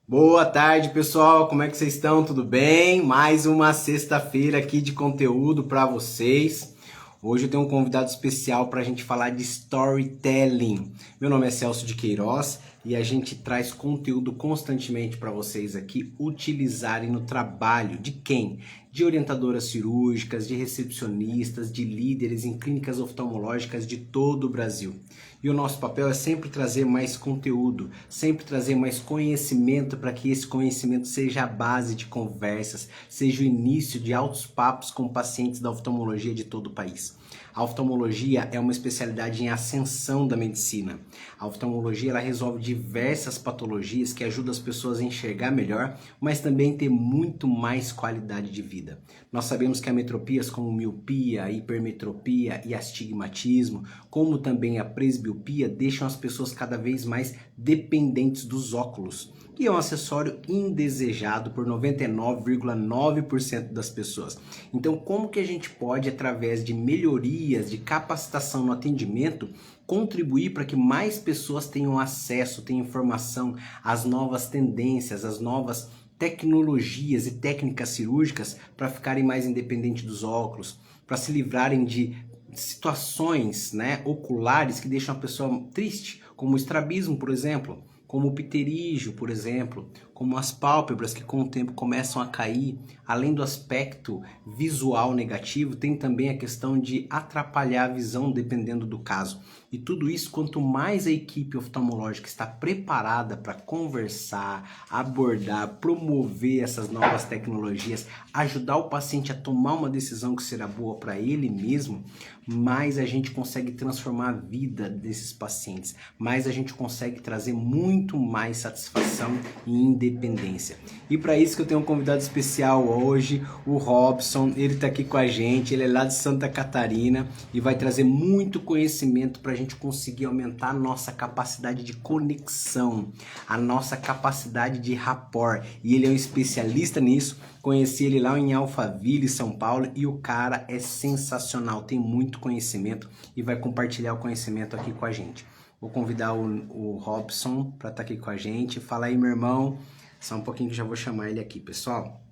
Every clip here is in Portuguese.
Boa tarde, pessoal. Como é que vocês estão? Tudo bem? Mais uma sexta-feira aqui de conteúdo para vocês. Hoje eu tenho um convidado especial para a gente falar de storytelling. Meu nome é Celso de Queiroz e a gente traz conteúdo constantemente para vocês aqui utilizarem no trabalho de quem? De orientadoras cirúrgicas, de recepcionistas, de líderes em clínicas oftalmológicas de todo o Brasil. E o nosso papel é sempre trazer mais conteúdo, sempre trazer mais conhecimento para que esse conhecimento seja a base de conversas, seja o início de altos papos com pacientes da oftalmologia de todo o país. A oftalmologia é uma especialidade em ascensão da medicina. A oftalmologia ela resolve diversas patologias que ajudam as pessoas a enxergar melhor, mas também ter muito mais qualidade de vida. Nós sabemos que há metropias como miopia, hipermetropia e astigmatismo, como também a presbiopia, deixam as pessoas cada vez mais dependentes dos óculos, que é um acessório indesejado por 99,9% das pessoas. Então, como que a gente pode, através de melhorias, de capacitação no atendimento, contribuir para que mais pessoas tenham acesso, tenham informação às novas tendências, às novas tecnologias e técnicas cirúrgicas para ficarem mais independentes dos óculos, para se livrarem de situações, oculares que deixam a pessoa triste, como o estrabismo, por exemplo, como o pterígio, por exemplo, como as pálpebras que com o tempo começam a cair. Além do aspecto visual negativo, tem também a questão de atrapalhar a visão dependendo do caso. E tudo isso, quanto mais a equipe oftalmológica está preparada para conversar, abordar, promover essas novas tecnologias, ajudar o paciente a tomar uma decisão que será boa para ele mesmo, mais a gente consegue transformar a vida desses pacientes, mais a gente consegue trazer muito mais satisfação e independência. E para isso que eu tenho um convidado especial hoje, o Robson. Ele está aqui com a gente, ele é lá de Santa Catarina e vai trazer muito conhecimento para a gente conseguir aumentar a nossa capacidade de conexão, a nossa capacidade de rapport. E ele é um especialista nisso. Conheci ele lá em Alphaville, São Paulo, e o cara é sensacional, tem muito conhecimento e vai compartilhar o conhecimento aqui com a gente. Vou convidar o Robson para estar aqui com a gente. Fala aí, meu irmão. Só um pouquinho que já vou chamar ele aqui, pessoal.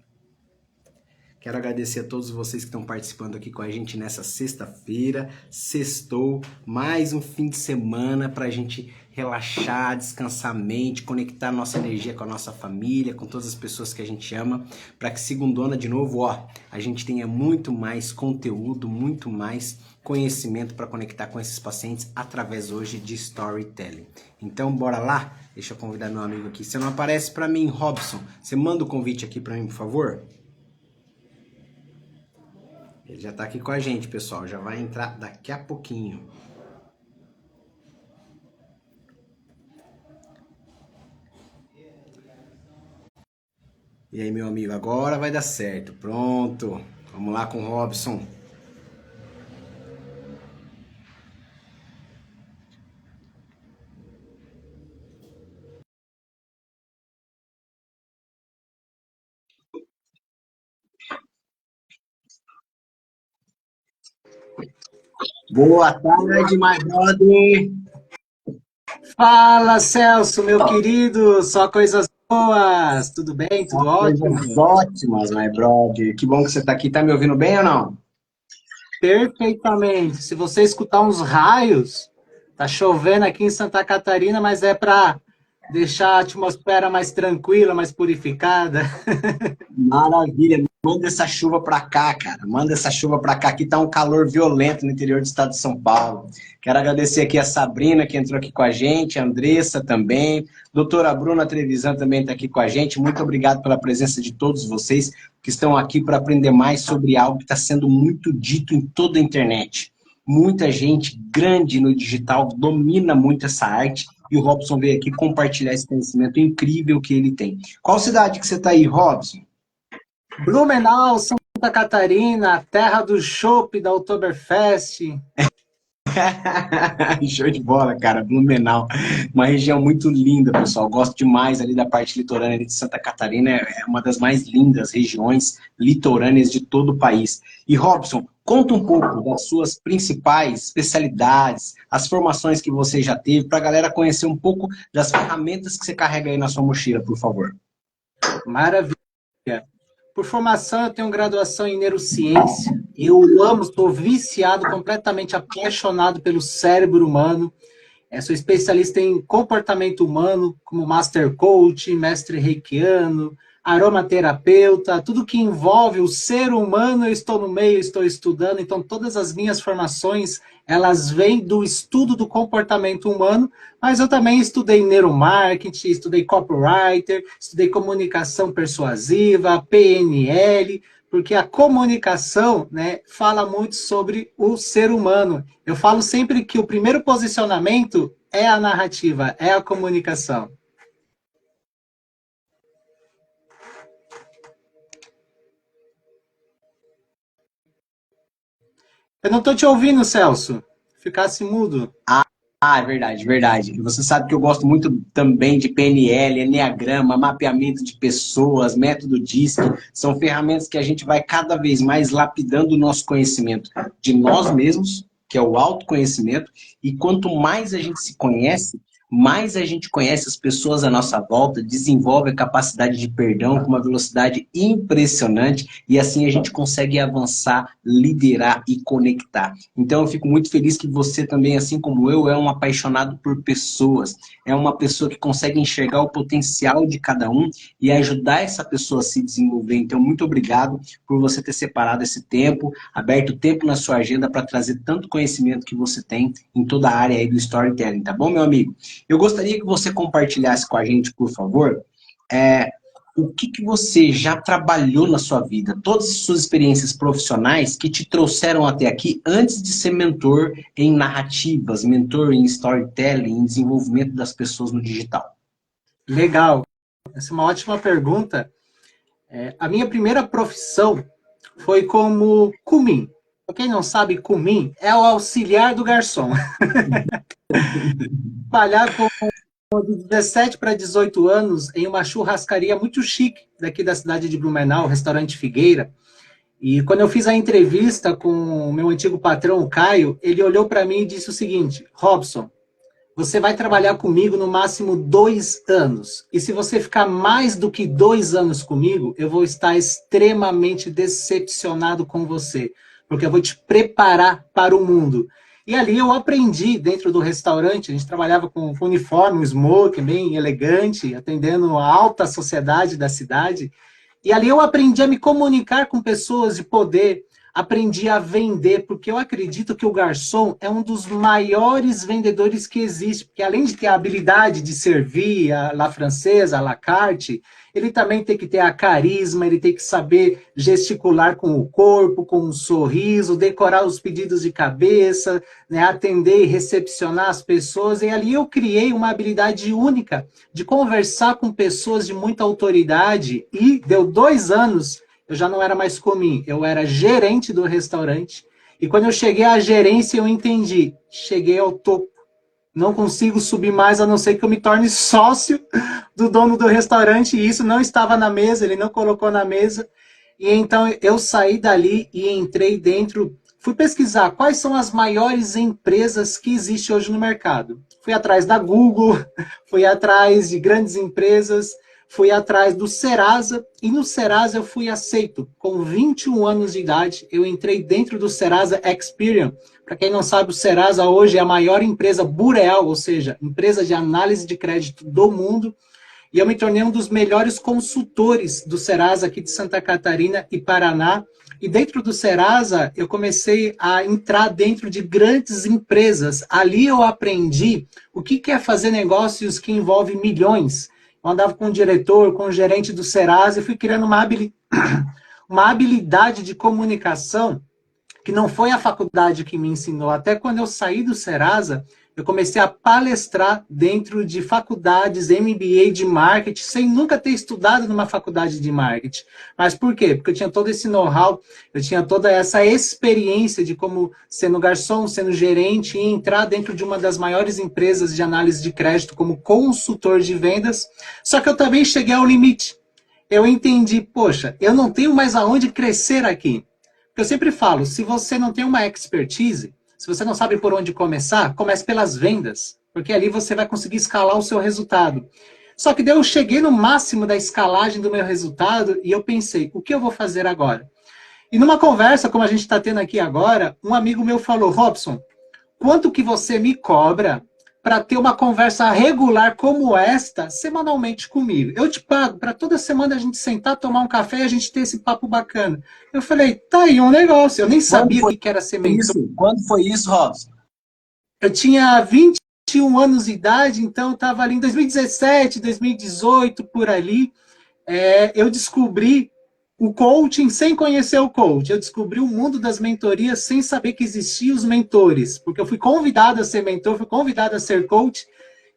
Quero agradecer a todos vocês que estão participando aqui com a gente nessa sexta-feira. Sextou, mais um fim de semana para a gente relaxar, descansar a mente, conectar a nossa energia com a nossa família, com todas as pessoas que a gente ama, para que segundona de novo, a gente tenha muito mais conteúdo, muito mais conhecimento para conectar com esses pacientes através hoje de storytelling. Então, bora lá? Deixa eu convidar meu amigo aqui. Você não aparece para mim, Robson? Você manda o convite aqui para mim, por favor? Ele já está aqui com a gente, pessoal. Já vai entrar daqui a pouquinho. E aí, meu amigo, agora vai dar certo. Pronto. Vamos lá com o Robson. Boa tarde, my brother. Fala, Celso, meu querido, só coisas boas. Tudo bem? Só Tudo coisas ótimo? ótimas, my brother. Que bom que você está aqui. Tá me ouvindo bem ou não? Perfeitamente. Se você escutar uns raios, tá chovendo aqui em Santa Catarina, mas é para deixar a atmosfera mais tranquila, mais purificada. Maravilha. Manda essa chuva pra cá, cara. Manda essa chuva pra cá. Aqui tá um calor violento no interior do estado de São Paulo. Quero agradecer aqui a Sabrina, que entrou aqui com a gente, a Andressa também, doutora Bruna Trevisan também está aqui com a gente. Muito obrigado pela presença de todos vocês que estão aqui para aprender mais sobre algo que está sendo muito dito em toda a internet. Muita gente grande no digital domina muito essa arte e o Robson veio aqui compartilhar esse conhecimento incrível que ele tem. Qual cidade que você está aí, Robson? Blumenau, Santa Catarina, terra do chopp da Oktoberfest. Show de bola, cara. Blumenau. Uma região muito linda, pessoal. Gosto demais ali da parte litorânea ali de Santa Catarina. É uma das mais lindas regiões litorâneas de todo o país. E, Robson, conta um pouco das suas principais especialidades, as formações que você já teve, para a galera conhecer um pouco das ferramentas que você carrega aí na sua mochila, por favor. Maravilha. Por formação, eu tenho graduação em neurociência. Eu amo, sou viciado, completamente apaixonado pelo cérebro humano. Sou especialista em comportamento humano, como Master Coach, mestre reikiano, aromaterapeuta, tudo que envolve o ser humano, eu estou no meio, estou estudando, então todas as minhas formações, elas vêm do estudo do comportamento humano, mas eu também estudei neuromarketing, estudei copywriter, estudei comunicação persuasiva, PNL, porque a comunicação, né, fala muito sobre o ser humano. Eu falo sempre que o primeiro posicionamento é a narrativa, é a comunicação. Eu não estou te ouvindo, Celso. Ficasse mudo. Ah, é verdade, verdade. E você sabe que eu gosto muito também de PNL, Enneagrama, mapeamento de pessoas, método DISC. São ferramentas que a gente vai cada vez mais lapidando o nosso conhecimento de nós mesmos, que é o autoconhecimento. E quanto mais a gente se conhece, mais a gente conhece as pessoas à nossa volta, desenvolve a capacidade de perdão com uma velocidade impressionante e assim a gente consegue avançar, liderar e conectar. Então eu fico muito feliz que você também, assim como eu, é um apaixonado por pessoas. É uma pessoa que consegue enxergar o potencial de cada um e ajudar essa pessoa a se desenvolver. Então, muito obrigado por você ter separado esse tempo, aberto tempo na sua agenda para trazer tanto conhecimento que você tem em toda a área aí do storytelling, tá bom, meu amigo? Eu gostaria que você compartilhasse com a gente, por favor, é, o que você já trabalhou na sua vida, todas as suas experiências profissionais que te trouxeram até aqui antes de ser mentor em narrativas, mentor em storytelling, em desenvolvimento das pessoas no digital. Legal. Essa é uma ótima pergunta. A minha primeira profissão foi como cumim. Para quem não sabe, cumim é o auxiliar do garçom. Trabalhar com de 17 para 18 anos em uma churrascaria muito chique daqui da cidade de Blumenau, o restaurante Figueira. E quando eu fiz a entrevista com o meu antigo patrão, o Caio, ele olhou para mim e disse o seguinte: Robson, você vai trabalhar comigo no máximo 2 anos. E se você ficar mais do que 2 anos comigo, eu vou estar extremamente decepcionado com você, porque eu vou te preparar para o mundo. E ali eu aprendi, dentro do restaurante, a gente trabalhava com uniforme, um smoke, bem elegante, atendendo a alta sociedade da cidade. E ali eu aprendi a me comunicar com pessoas de poder, aprendi a vender, porque eu acredito que o garçom é um dos maiores vendedores que existe, porque além de ter a habilidade de servir a la francesa, a la carte, ele também tem que ter a carisma, ele tem que saber gesticular com o corpo, com um sorriso, decorar os pedidos de cabeça, né, atender e recepcionar as pessoas, e ali eu criei uma habilidade única de conversar com pessoas de muita autoridade, e deu 2 anos, eu já não era mais comim, eu era gerente do restaurante. E quando eu cheguei à gerência, eu entendi. Cheguei ao topo. Não consigo subir mais, a não ser que eu me torne sócio do dono do restaurante. E isso não estava na mesa, ele não colocou na mesa. E então eu saí dali e entrei dentro. Fui pesquisar quais são as maiores empresas que existem hoje no mercado. Fui atrás da Google, fui atrás de grandes empresas, fui atrás do Serasa, e no Serasa eu fui aceito. Com 21 anos de idade, eu entrei dentro do Serasa Experian. Para quem não sabe, o Serasa hoje é a maior empresa bureau, ou seja, empresa de análise de crédito do mundo, e eu me tornei um dos melhores consultores do Serasa aqui de Santa Catarina e Paraná. E dentro do Serasa, eu comecei a entrar dentro de grandes empresas. Ali eu aprendi o que é fazer negócios que envolvem milhões. Eu andava com o diretor, com o gerente do Serasa e fui criando uma habilidade de comunicação que não foi a faculdade que me ensinou. Até quando eu saí do Serasa, eu comecei a palestrar dentro de faculdades, MBA de marketing, sem nunca ter estudado numa faculdade de marketing. Mas por quê? Porque eu tinha todo esse know-how, eu tinha toda essa experiência de como, sendo garçom, sendo gerente, e entrar dentro de uma das maiores empresas de análise de crédito como consultor de vendas. Só que eu também cheguei ao limite. Eu entendi, poxa, eu não tenho mais aonde crescer aqui. Eu sempre falo, se você não tem uma expertise, se você não sabe por onde começar, comece pelas vendas, porque ali você vai conseguir escalar o seu resultado. Só que daí eu cheguei no máximo da escalagem do meu resultado e eu pensei, o que eu vou fazer agora? E numa conversa, como a gente está tendo aqui agora, um amigo meu falou, Robson, quanto que você me cobra para ter uma conversa regular como esta, semanalmente comigo? Eu te pago para toda semana a gente sentar, tomar um café e a gente ter esse papo bacana. Eu falei, tá aí um negócio. Eu nem Quando sabia o foi que era ser mentor. isso? Quando foi isso, Robson? Eu tinha 21 anos de idade, então eu estava ali em 2017, 2018, por ali. Eu descobri o coaching sem conhecer o coach. Eu descobri o mundo das mentorias sem saber que existiam os mentores, porque eu fui convidado a ser mentor, fui convidado a ser coach.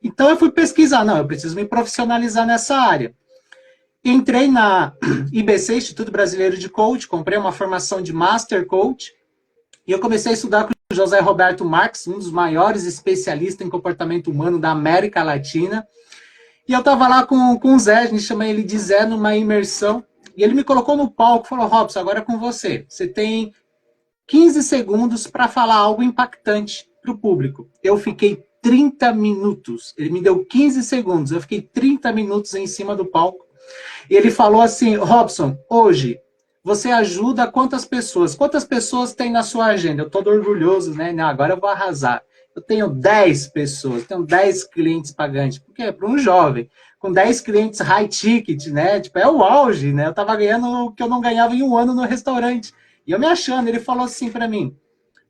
Então eu fui pesquisar, não, eu preciso me profissionalizar nessa área. Entrei na IBC, Instituto Brasileiro de Coach, comprei uma formação de Master Coach, e eu comecei a estudar com o José Roberto Marques, um dos maiores especialistas em comportamento humano da América Latina. E eu estava lá com o Zé, a gente chama ele de Zé, numa imersão, e ele me colocou no palco e falou, Robson, agora é com você. Você tem 15 segundos para falar algo impactante para o público. Eu fiquei 30 minutos. Ele me deu 15 segundos. Eu fiquei 30 minutos em cima do palco. E ele falou assim, Robson, hoje você ajuda quantas pessoas? Quantas pessoas tem na sua agenda? Eu estou orgulhoso, né? Não, agora eu vou arrasar. Eu tenho 10 pessoas, tenho 10 clientes pagantes. Por quê? Para um jovem. Com 10 clientes high ticket, né? Tipo, é o auge, né? Eu estava ganhando o que eu não ganhava em um ano no restaurante. E eu me achando, ele falou assim para mim,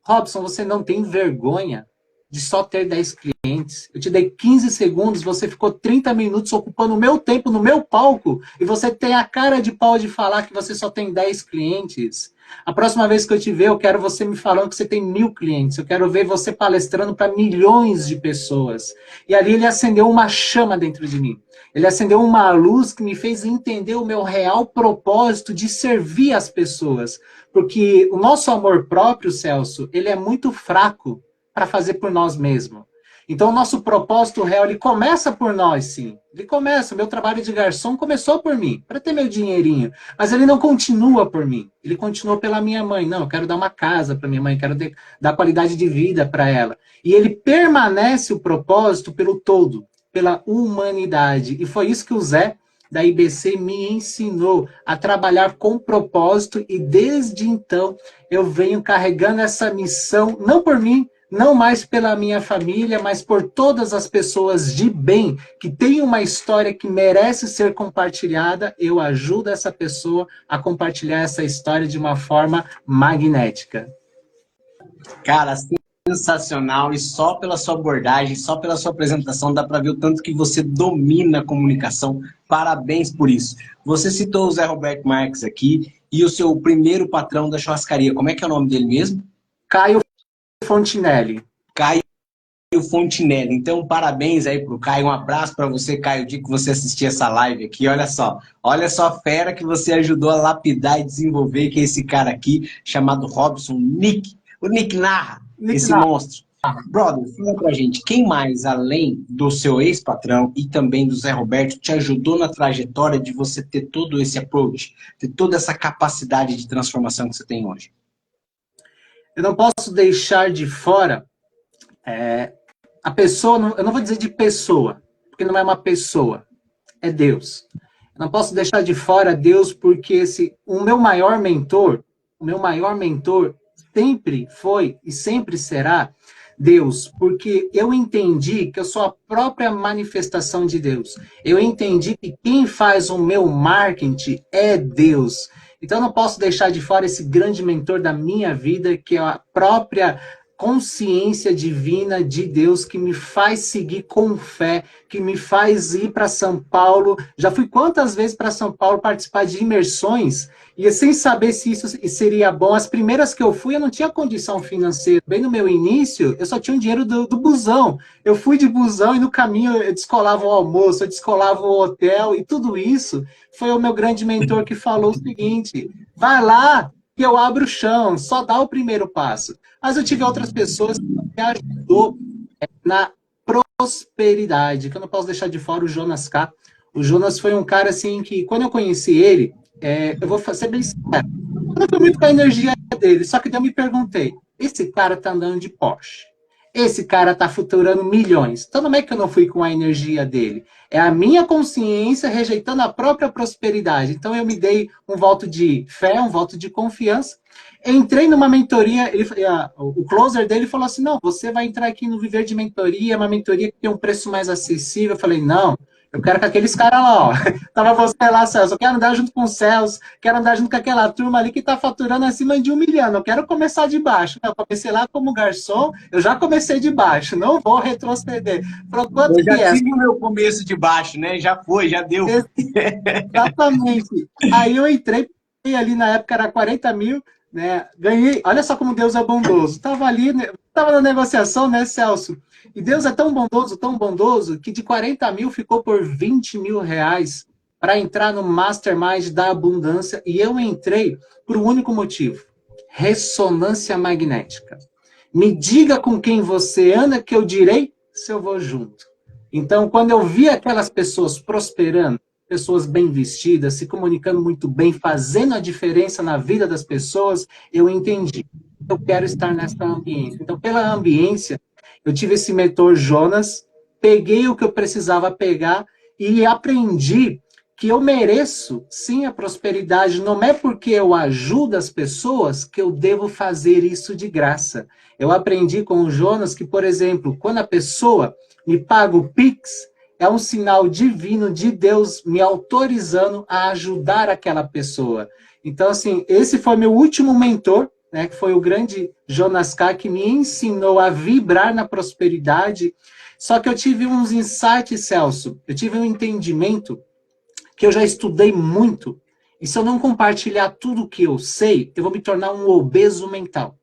Robson, você não tem vergonha de só ter 10 clientes? Eu te dei 15 segundos, você ficou 30 minutos ocupando o meu tempo no meu palco e você tem a cara de pau de falar que você só tem 10 clientes. A próxima vez que eu te ver, eu quero você me falando que você tem 1000 clientes. Eu quero ver você palestrando para milhões de pessoas. E ali ele acendeu uma chama dentro de mim. Ele acendeu uma luz que me fez entender o meu real propósito de servir as pessoas. Porque o nosso amor próprio, Celso, ele é muito fraco para fazer por nós mesmos. Então, o nosso propósito real, ele começa por nós, sim. Ele começa, o meu trabalho de garçom começou por mim, para ter meu dinheirinho. Mas ele não continua por mim. Ele continua pela minha mãe. Não, eu quero dar uma casa para minha mãe, quero dar qualidade de vida para ela. E ele permanece o propósito pelo todo, pela humanidade. E foi isso que o Zé da IBC me ensinou a trabalhar com propósito e desde então eu venho carregando essa missão, não por mim, não mais pela minha família, mas por todas as pessoas de bem que têm uma história que merece ser compartilhada. Eu ajudo essa pessoa a compartilhar essa história de uma forma magnética. Cara, sensacional. E só pela sua abordagem, só pela sua apresentação, dá para ver o tanto que você domina a comunicação. Parabéns por isso. Você citou o Zé Roberto Marques aqui e o seu primeiro patrão da churrascaria. Como é que é o nome dele mesmo? Caio Fontinelli. Caio Fontinelli. Então, parabéns aí pro Caio. Um abraço para você, Caio, o dia que você assistir essa live aqui. Olha só a fera que você ajudou a lapidar e desenvolver, que é esse cara aqui, chamado Robson Nick. O Nick narra, esse monstro. Brother, fala pra gente, quem mais, além do seu ex-patrão e também do Zé Roberto, te ajudou na trajetória de você ter todo esse approach, ter toda essa capacidade de transformação que você tem hoje? Eu não posso deixar de fora a pessoa, eu não vou dizer de pessoa, porque não é uma pessoa, é Deus. Eu não posso deixar de fora Deus porque o meu maior mentor sempre foi e sempre será Deus, porque eu entendi que eu sou a própria manifestação de Deus. Eu entendi que quem faz o meu marketing é Deus. Então eu não posso deixar de fora esse grande mentor da minha vida, que é a própria consciência divina de Deus, que me faz seguir com fé, que me faz ir para São Paulo. Já fui quantas vezes para São Paulo participar de imersões, e sem saber se isso seria bom. As primeiras que eu fui, eu não tinha condição financeira. Bem no meu início, eu só tinha o dinheiro do busão. Eu fui de busão e no caminho eu descolava o almoço, eu descolava o hotel, e tudo isso foi o meu grande mentor que falou o seguinte, vai lá que eu abro o chão, só dá o primeiro passo. Mas eu tive outras pessoas que me ajudou na prosperidade, que eu não posso deixar de fora o Jonas K. O Jonas foi um cara assim que, quando eu conheci ele, eu vou ser bem sincero, eu não fui muito com a energia dele, só que daí eu me perguntei, esse cara tá andando de Porsche, Esse cara está faturando milhões. Então não é que eu não fui com a energia dele. É a minha consciência rejeitando a própria prosperidade. Então eu me dei um voto de fé, um voto de confiança. Entrei numa mentoria, o closer dele falou assim, não, você vai entrar aqui no Viver de Mentoria, é uma mentoria que tem um preço mais acessível. Eu falei, não, eu quero com aqueles caras lá, ó. Tava você lá, Celso. Eu quero andar junto com o Celso, quero andar junto com aquela turma ali que tá faturando acima de 1 milhão. Eu quero começar de baixo. Eu comecei lá como garçom, eu já comecei de baixo, não vou retroceder. Falou, quanto Eu que já é? tive o meu começo de baixo, né? Já foi, já deu. Exatamente. Aí eu entrei ali na época era 40 mil, né? Ganhei. Olha só como Deus é bondoso. Tava ali, né? Tava na negociação, né, Celso? E Deus é tão bondoso, que de 40 mil ficou por 20 mil reais para entrar no Mastermind da Abundância. E eu entrei por um único motivo: ressonância magnética. Me diga com quem você anda, que eu direi se eu vou junto. Então, quando eu vi aquelas pessoas prosperando, pessoas bem vestidas, se comunicando muito bem, fazendo a diferença na vida das pessoas, eu entendi. Eu quero estar nessa ambiência. Então, pela ambiência, eu tive esse mentor Jonas, peguei o que eu precisava pegar e aprendi que eu mereço, sim, a prosperidade. Não é porque eu ajudo as pessoas que eu devo fazer isso de graça. Eu aprendi com o Jonas que, por exemplo, quando a pessoa me paga o Pix, é um sinal divino de Deus me autorizando a ajudar aquela pessoa. Então, assim, esse foi meu último mentor, né, que foi o grande Jonas K, que me ensinou a vibrar na prosperidade. Só que eu tive uns insights, Celso, eu tive um entendimento que eu já estudei muito, e se eu não compartilhar tudo o que eu sei, eu vou me tornar um obeso mental.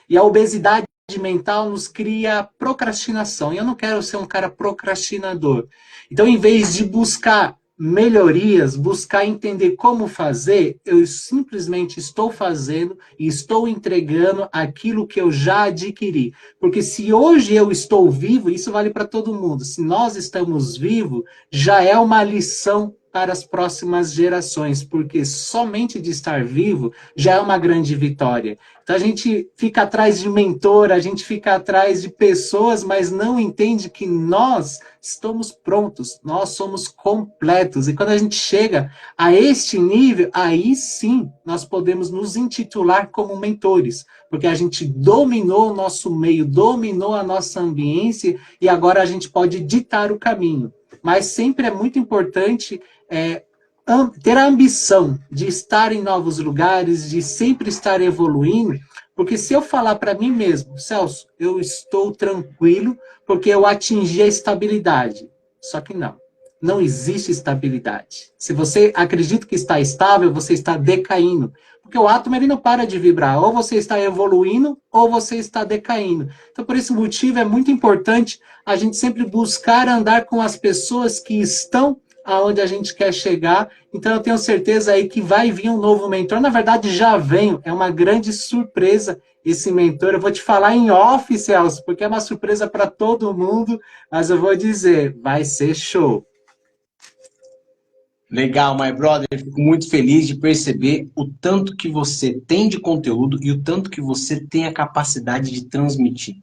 E a obesidade mental nos cria procrastinação. E eu não quero ser um cara procrastinador. Então, em vez de buscar melhorias, buscar entender como fazer, eu simplesmente estou fazendo e estou entregando aquilo que eu já adquiri. Porque se hoje eu estou vivo, isso vale para todo mundo. Se nós estamos vivos, já é uma lição para as próximas gerações, porque somente de estar vivo já é uma grande vitória. Então a gente fica atrás de mentor, a gente fica atrás de pessoas, mas não entende que nós estamos prontos, nós somos completos. E quando a gente chega a este nível, aí sim nós podemos nos intitular como mentores, porque a gente dominou o nosso meio, dominou a nossa ambiência e agora a gente pode ditar o caminho. Mas sempre é muito importante ter a ambição de estar em novos lugares, de sempre estar evoluindo, porque se eu falar para mim mesmo, Celso, eu estou tranquilo porque eu atingi a estabilidade. Só que não existe estabilidade. Se você acredita que está estável, você está decaindo. Porque o átomo ele não para de vibrar. Ou você está evoluindo, ou você está decaindo. Então, por esse motivo, é muito importante a gente sempre buscar andar com as pessoas que estão aonde a gente quer chegar. Então, eu tenho certeza aí que vai vir um novo mentor. Na verdade, já vem. É uma grande surpresa esse mentor. Eu vou te falar em off, Celso, porque é uma surpresa para todo mundo, mas eu vou dizer, vai ser show. Legal, my brother. Eu fico muito feliz de perceber o tanto que você tem de conteúdo e o tanto que você tem a capacidade de transmitir.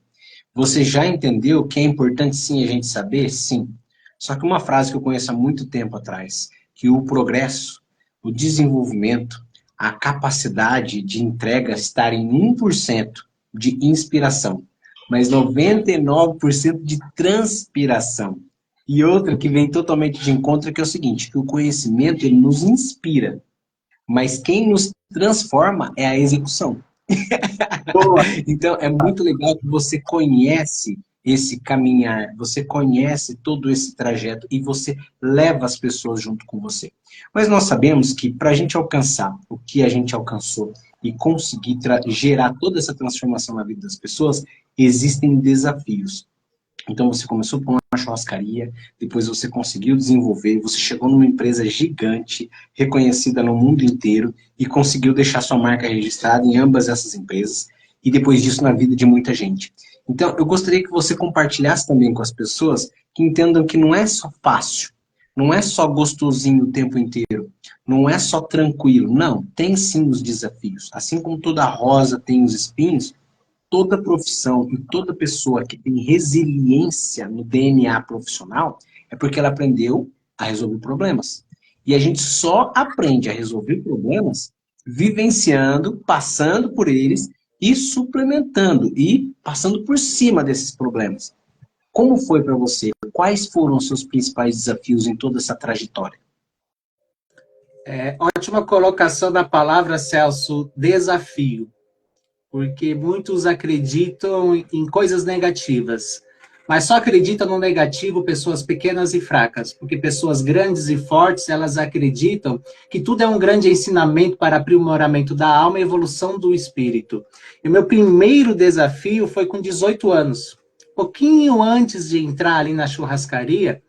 Você já entendeu que é importante sim a gente saber? Sim. Só que uma frase que eu conheço há muito tempo atrás, que o progresso, o desenvolvimento, a capacidade de entrega estar em 1% de inspiração, mas 99% de transpiração. E outra que vem totalmente de encontro, que é o seguinte, que o conhecimento ele nos inspira, mas quem nos transforma é a execução. Boa. Então, é muito legal que você conhece esse caminhar, você conhece todo esse trajeto e você leva as pessoas junto com você. Mas nós sabemos que para a gente alcançar o que a gente alcançou e conseguir gerar toda essa transformação na vida das pessoas, existem desafios. Então você começou com uma churrascaria, depois você conseguiu desenvolver, você chegou numa empresa gigante, reconhecida no mundo inteiro e conseguiu deixar sua marca registrada em ambas essas empresas e depois disso na vida de muita gente. Então eu gostaria que você compartilhasse também com as pessoas que entendam que não é só fácil, não é só gostosinho o tempo inteiro, não é só tranquilo, não, tem sim os desafios. Assim como toda rosa tem os espinhos, toda profissão e toda pessoa que tem resiliência no DNA profissional é porque ela aprendeu a resolver problemas. E a gente só aprende a resolver problemas vivenciando, passando por eles e suplementando e passando por cima desses problemas. Como foi para você? Quais foram os seus principais desafios em toda essa trajetória? Ótima colocação da palavra, Celso, desafio. Porque muitos acreditam em coisas negativas, mas só acreditam no negativo pessoas pequenas e fracas, porque pessoas grandes e fortes, elas acreditam que tudo é um grande ensinamento para aprimoramento da alma e evolução do espírito. E o meu primeiro desafio foi com 18 anos, pouquinho antes de entrar ali na churrascaria,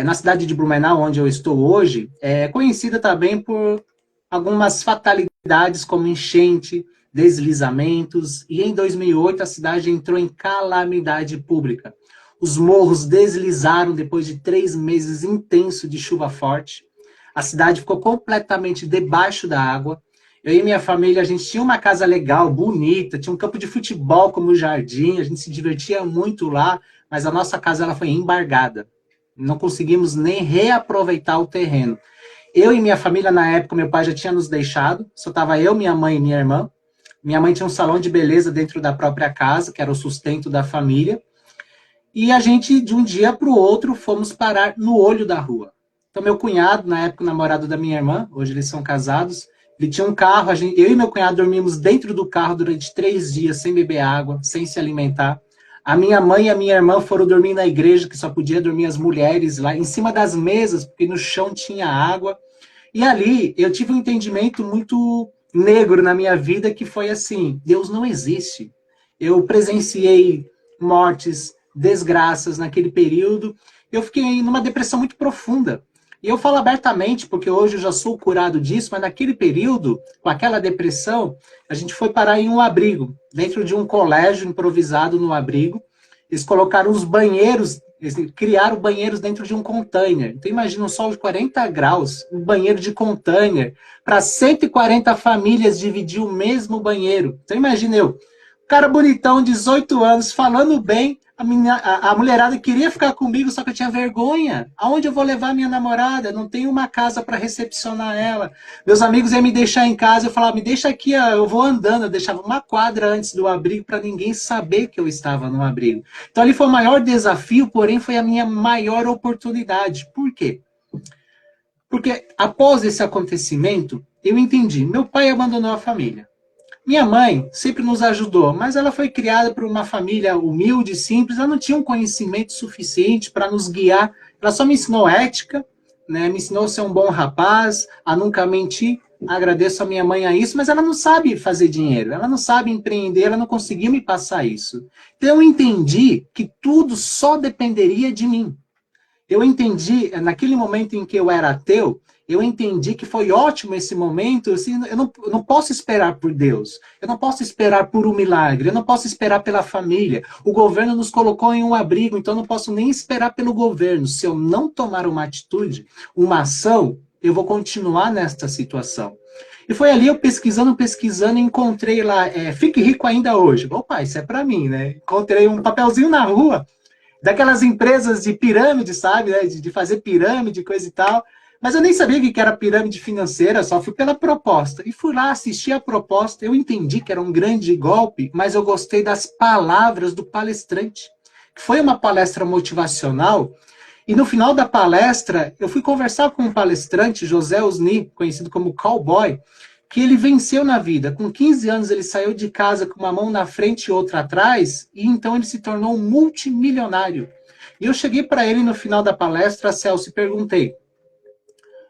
na cidade de Blumenau, onde eu estou hoje, é conhecida também por algumas fatalidades como enchente, deslizamentos, e em 2008 a cidade entrou em calamidade pública. Os morros deslizaram depois de 3 meses intensos de chuva forte. A cidade ficou completamente debaixo da água. Eu e minha família, a gente tinha uma casa legal, bonita, tinha um campo de futebol como jardim, a gente se divertia muito lá, mas a nossa casa ela foi embargada. Não conseguimos nem reaproveitar o terreno. Eu e minha família, na época, meu pai já tinha nos deixado, só estava eu, minha mãe e minha irmã. Minha mãe tinha um salão de beleza dentro da própria casa, que era o sustento da família. E a gente, de um dia para o outro, fomos parar no olho da rua. Então, meu cunhado, na época, o namorado da minha irmã, hoje eles são casados, ele tinha um carro, eu e meu cunhado dormimos dentro do carro durante 3 dias, sem beber água, sem se alimentar. A minha mãe e a minha irmã foram dormir na igreja, que só podia dormir as mulheres lá, em cima das mesas, porque no chão tinha água. E ali, eu tive um entendimento muito negro na minha vida, que foi assim, Deus não existe. Eu presenciei mortes, desgraças naquele período, eu fiquei numa depressão muito profunda. E eu falo abertamente, porque hoje eu já sou curado disso, mas naquele período, com aquela depressão, a gente foi parar em um abrigo, dentro de um colégio improvisado no abrigo. Eles colocaram os banheiros, eles criaram banheiros dentro de um container. Então imagina um sol de 40 graus, um banheiro de container, para 140 famílias dividir o mesmo banheiro. Então imagina eu, cara bonitão, 18 anos, falando bem, a mulherada queria ficar comigo, só que eu tinha vergonha. Aonde eu vou levar minha namorada? Não tenho uma casa para recepcionar ela. Meus amigos iam me deixar em casa, eu falava, me deixa aqui, eu vou andando. Eu deixava uma quadra antes do abrigo para ninguém saber que eu estava no abrigo. Então ali foi o maior desafio, porém foi a minha maior oportunidade. Por quê? Porque após esse acontecimento, eu entendi, meu pai abandonou a família. Minha mãe sempre nos ajudou, mas ela foi criada por uma família humilde, simples, ela não tinha um conhecimento suficiente para nos guiar, ela só me ensinou ética, né? Me ensinou a ser um bom rapaz, a nunca mentir, agradeço a minha mãe a isso, mas ela não sabe fazer dinheiro, ela não sabe empreender, ela não conseguiu me passar isso. Então eu entendi que tudo só dependeria de mim. Eu entendi, naquele momento em que eu era ateu, eu entendi que foi ótimo esse momento, assim, eu não posso esperar por Deus, eu não posso esperar por um milagre, eu não posso esperar pela família, o governo nos colocou em um abrigo, então eu não posso nem esperar pelo governo. Se eu não tomar uma atitude, uma ação, eu vou continuar nesta situação. E foi ali eu pesquisando, e encontrei lá, Fique Rico Ainda Hoje. Opa, isso é para mim, né? Encontrei um papelzinho na rua, daquelas empresas de pirâmide, sabe, né? De fazer pirâmide, coisa e tal. Mas eu nem sabia o que era pirâmide financeira, só fui pela proposta. E fui lá assistir a proposta, eu entendi que era um grande golpe, mas eu gostei das palavras do palestrante. Foi uma palestra motivacional, e no final da palestra, eu fui conversar com um palestrante, José Osni, conhecido como Cowboy, que ele venceu na vida. Com 15 anos, ele saiu de casa com uma mão na frente e outra atrás, e então ele se tornou um multimilionário. E eu cheguei para ele no final da palestra, Celso, e perguntei,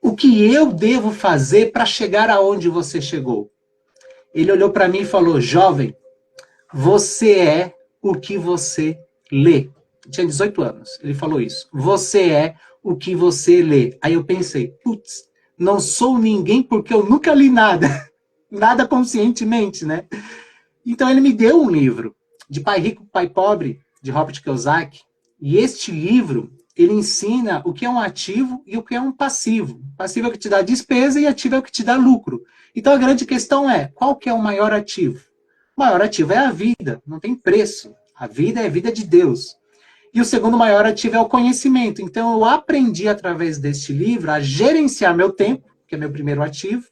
o que eu devo fazer para chegar aonde você chegou? Ele olhou para mim e falou, jovem, você é o que você lê. Eu tinha 18 anos, ele falou isso. Você é o que você lê. Aí eu pensei, putz, não sou ninguém porque eu nunca li nada. Nada conscientemente, né? Então ele me deu um livro, de Pai Rico, Pai Pobre, de Robert Kiyosaki. E este livro, ele ensina o que é um ativo e o que é um passivo. Passivo é o que te dá despesa e ativo é o que te dá lucro. Então a grande questão é, qual que é o maior ativo? O maior ativo é a vida, não tem preço. A vida é a vida de Deus. E o segundo maior ativo é o conhecimento. Então, eu aprendi através deste livro a gerenciar meu tempo, que é meu primeiro ativo,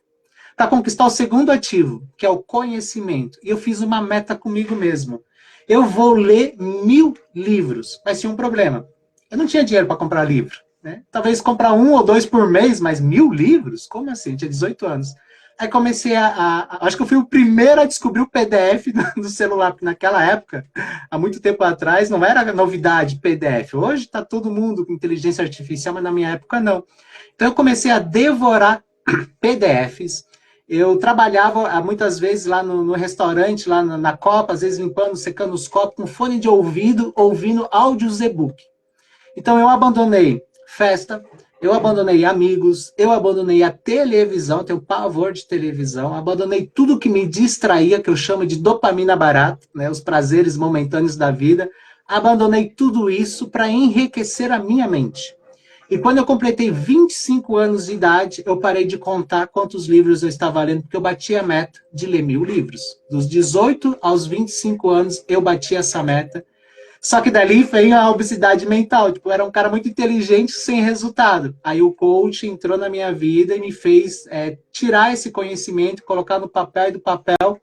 para conquistar o segundo ativo, que é o conhecimento. E eu fiz uma meta comigo mesmo. Eu vou ler 1000 livros, mas tinha um problema. Eu não tinha dinheiro para comprar livro. Né? Talvez comprar 1 ou 2 por mês, mas 1000 livros? Como assim? Eu tinha 18 anos. Aí comecei acho que eu fui o primeiro a descobrir o PDF do celular, porque naquela época, há muito tempo atrás, não era novidade PDF. Hoje está todo mundo com inteligência artificial, mas na minha época não. Então eu comecei a devorar PDFs. Eu trabalhava muitas vezes lá no restaurante, lá na Copa, às vezes limpando, secando os copos, com fone de ouvido, ouvindo áudios e-book. Então eu abandonei festa, eu abandonei amigos, eu abandonei a televisão, tenho pavor de televisão, abandonei tudo que me distraía, que eu chamo de dopamina barata, né, os prazeres momentâneos da vida, abandonei tudo isso para enriquecer a minha mente. E quando eu completei 25 anos de idade, eu parei de contar quantos livros eu estava lendo, porque eu bati a meta de ler 1000 livros. Dos 18 aos 25 anos, eu bati essa meta. Só que dali vem a obesidade mental. Tipo, eu era um cara muito inteligente sem resultado. Aí o coach entrou na minha vida e me fez tirar esse conhecimento, colocar no papel e do papel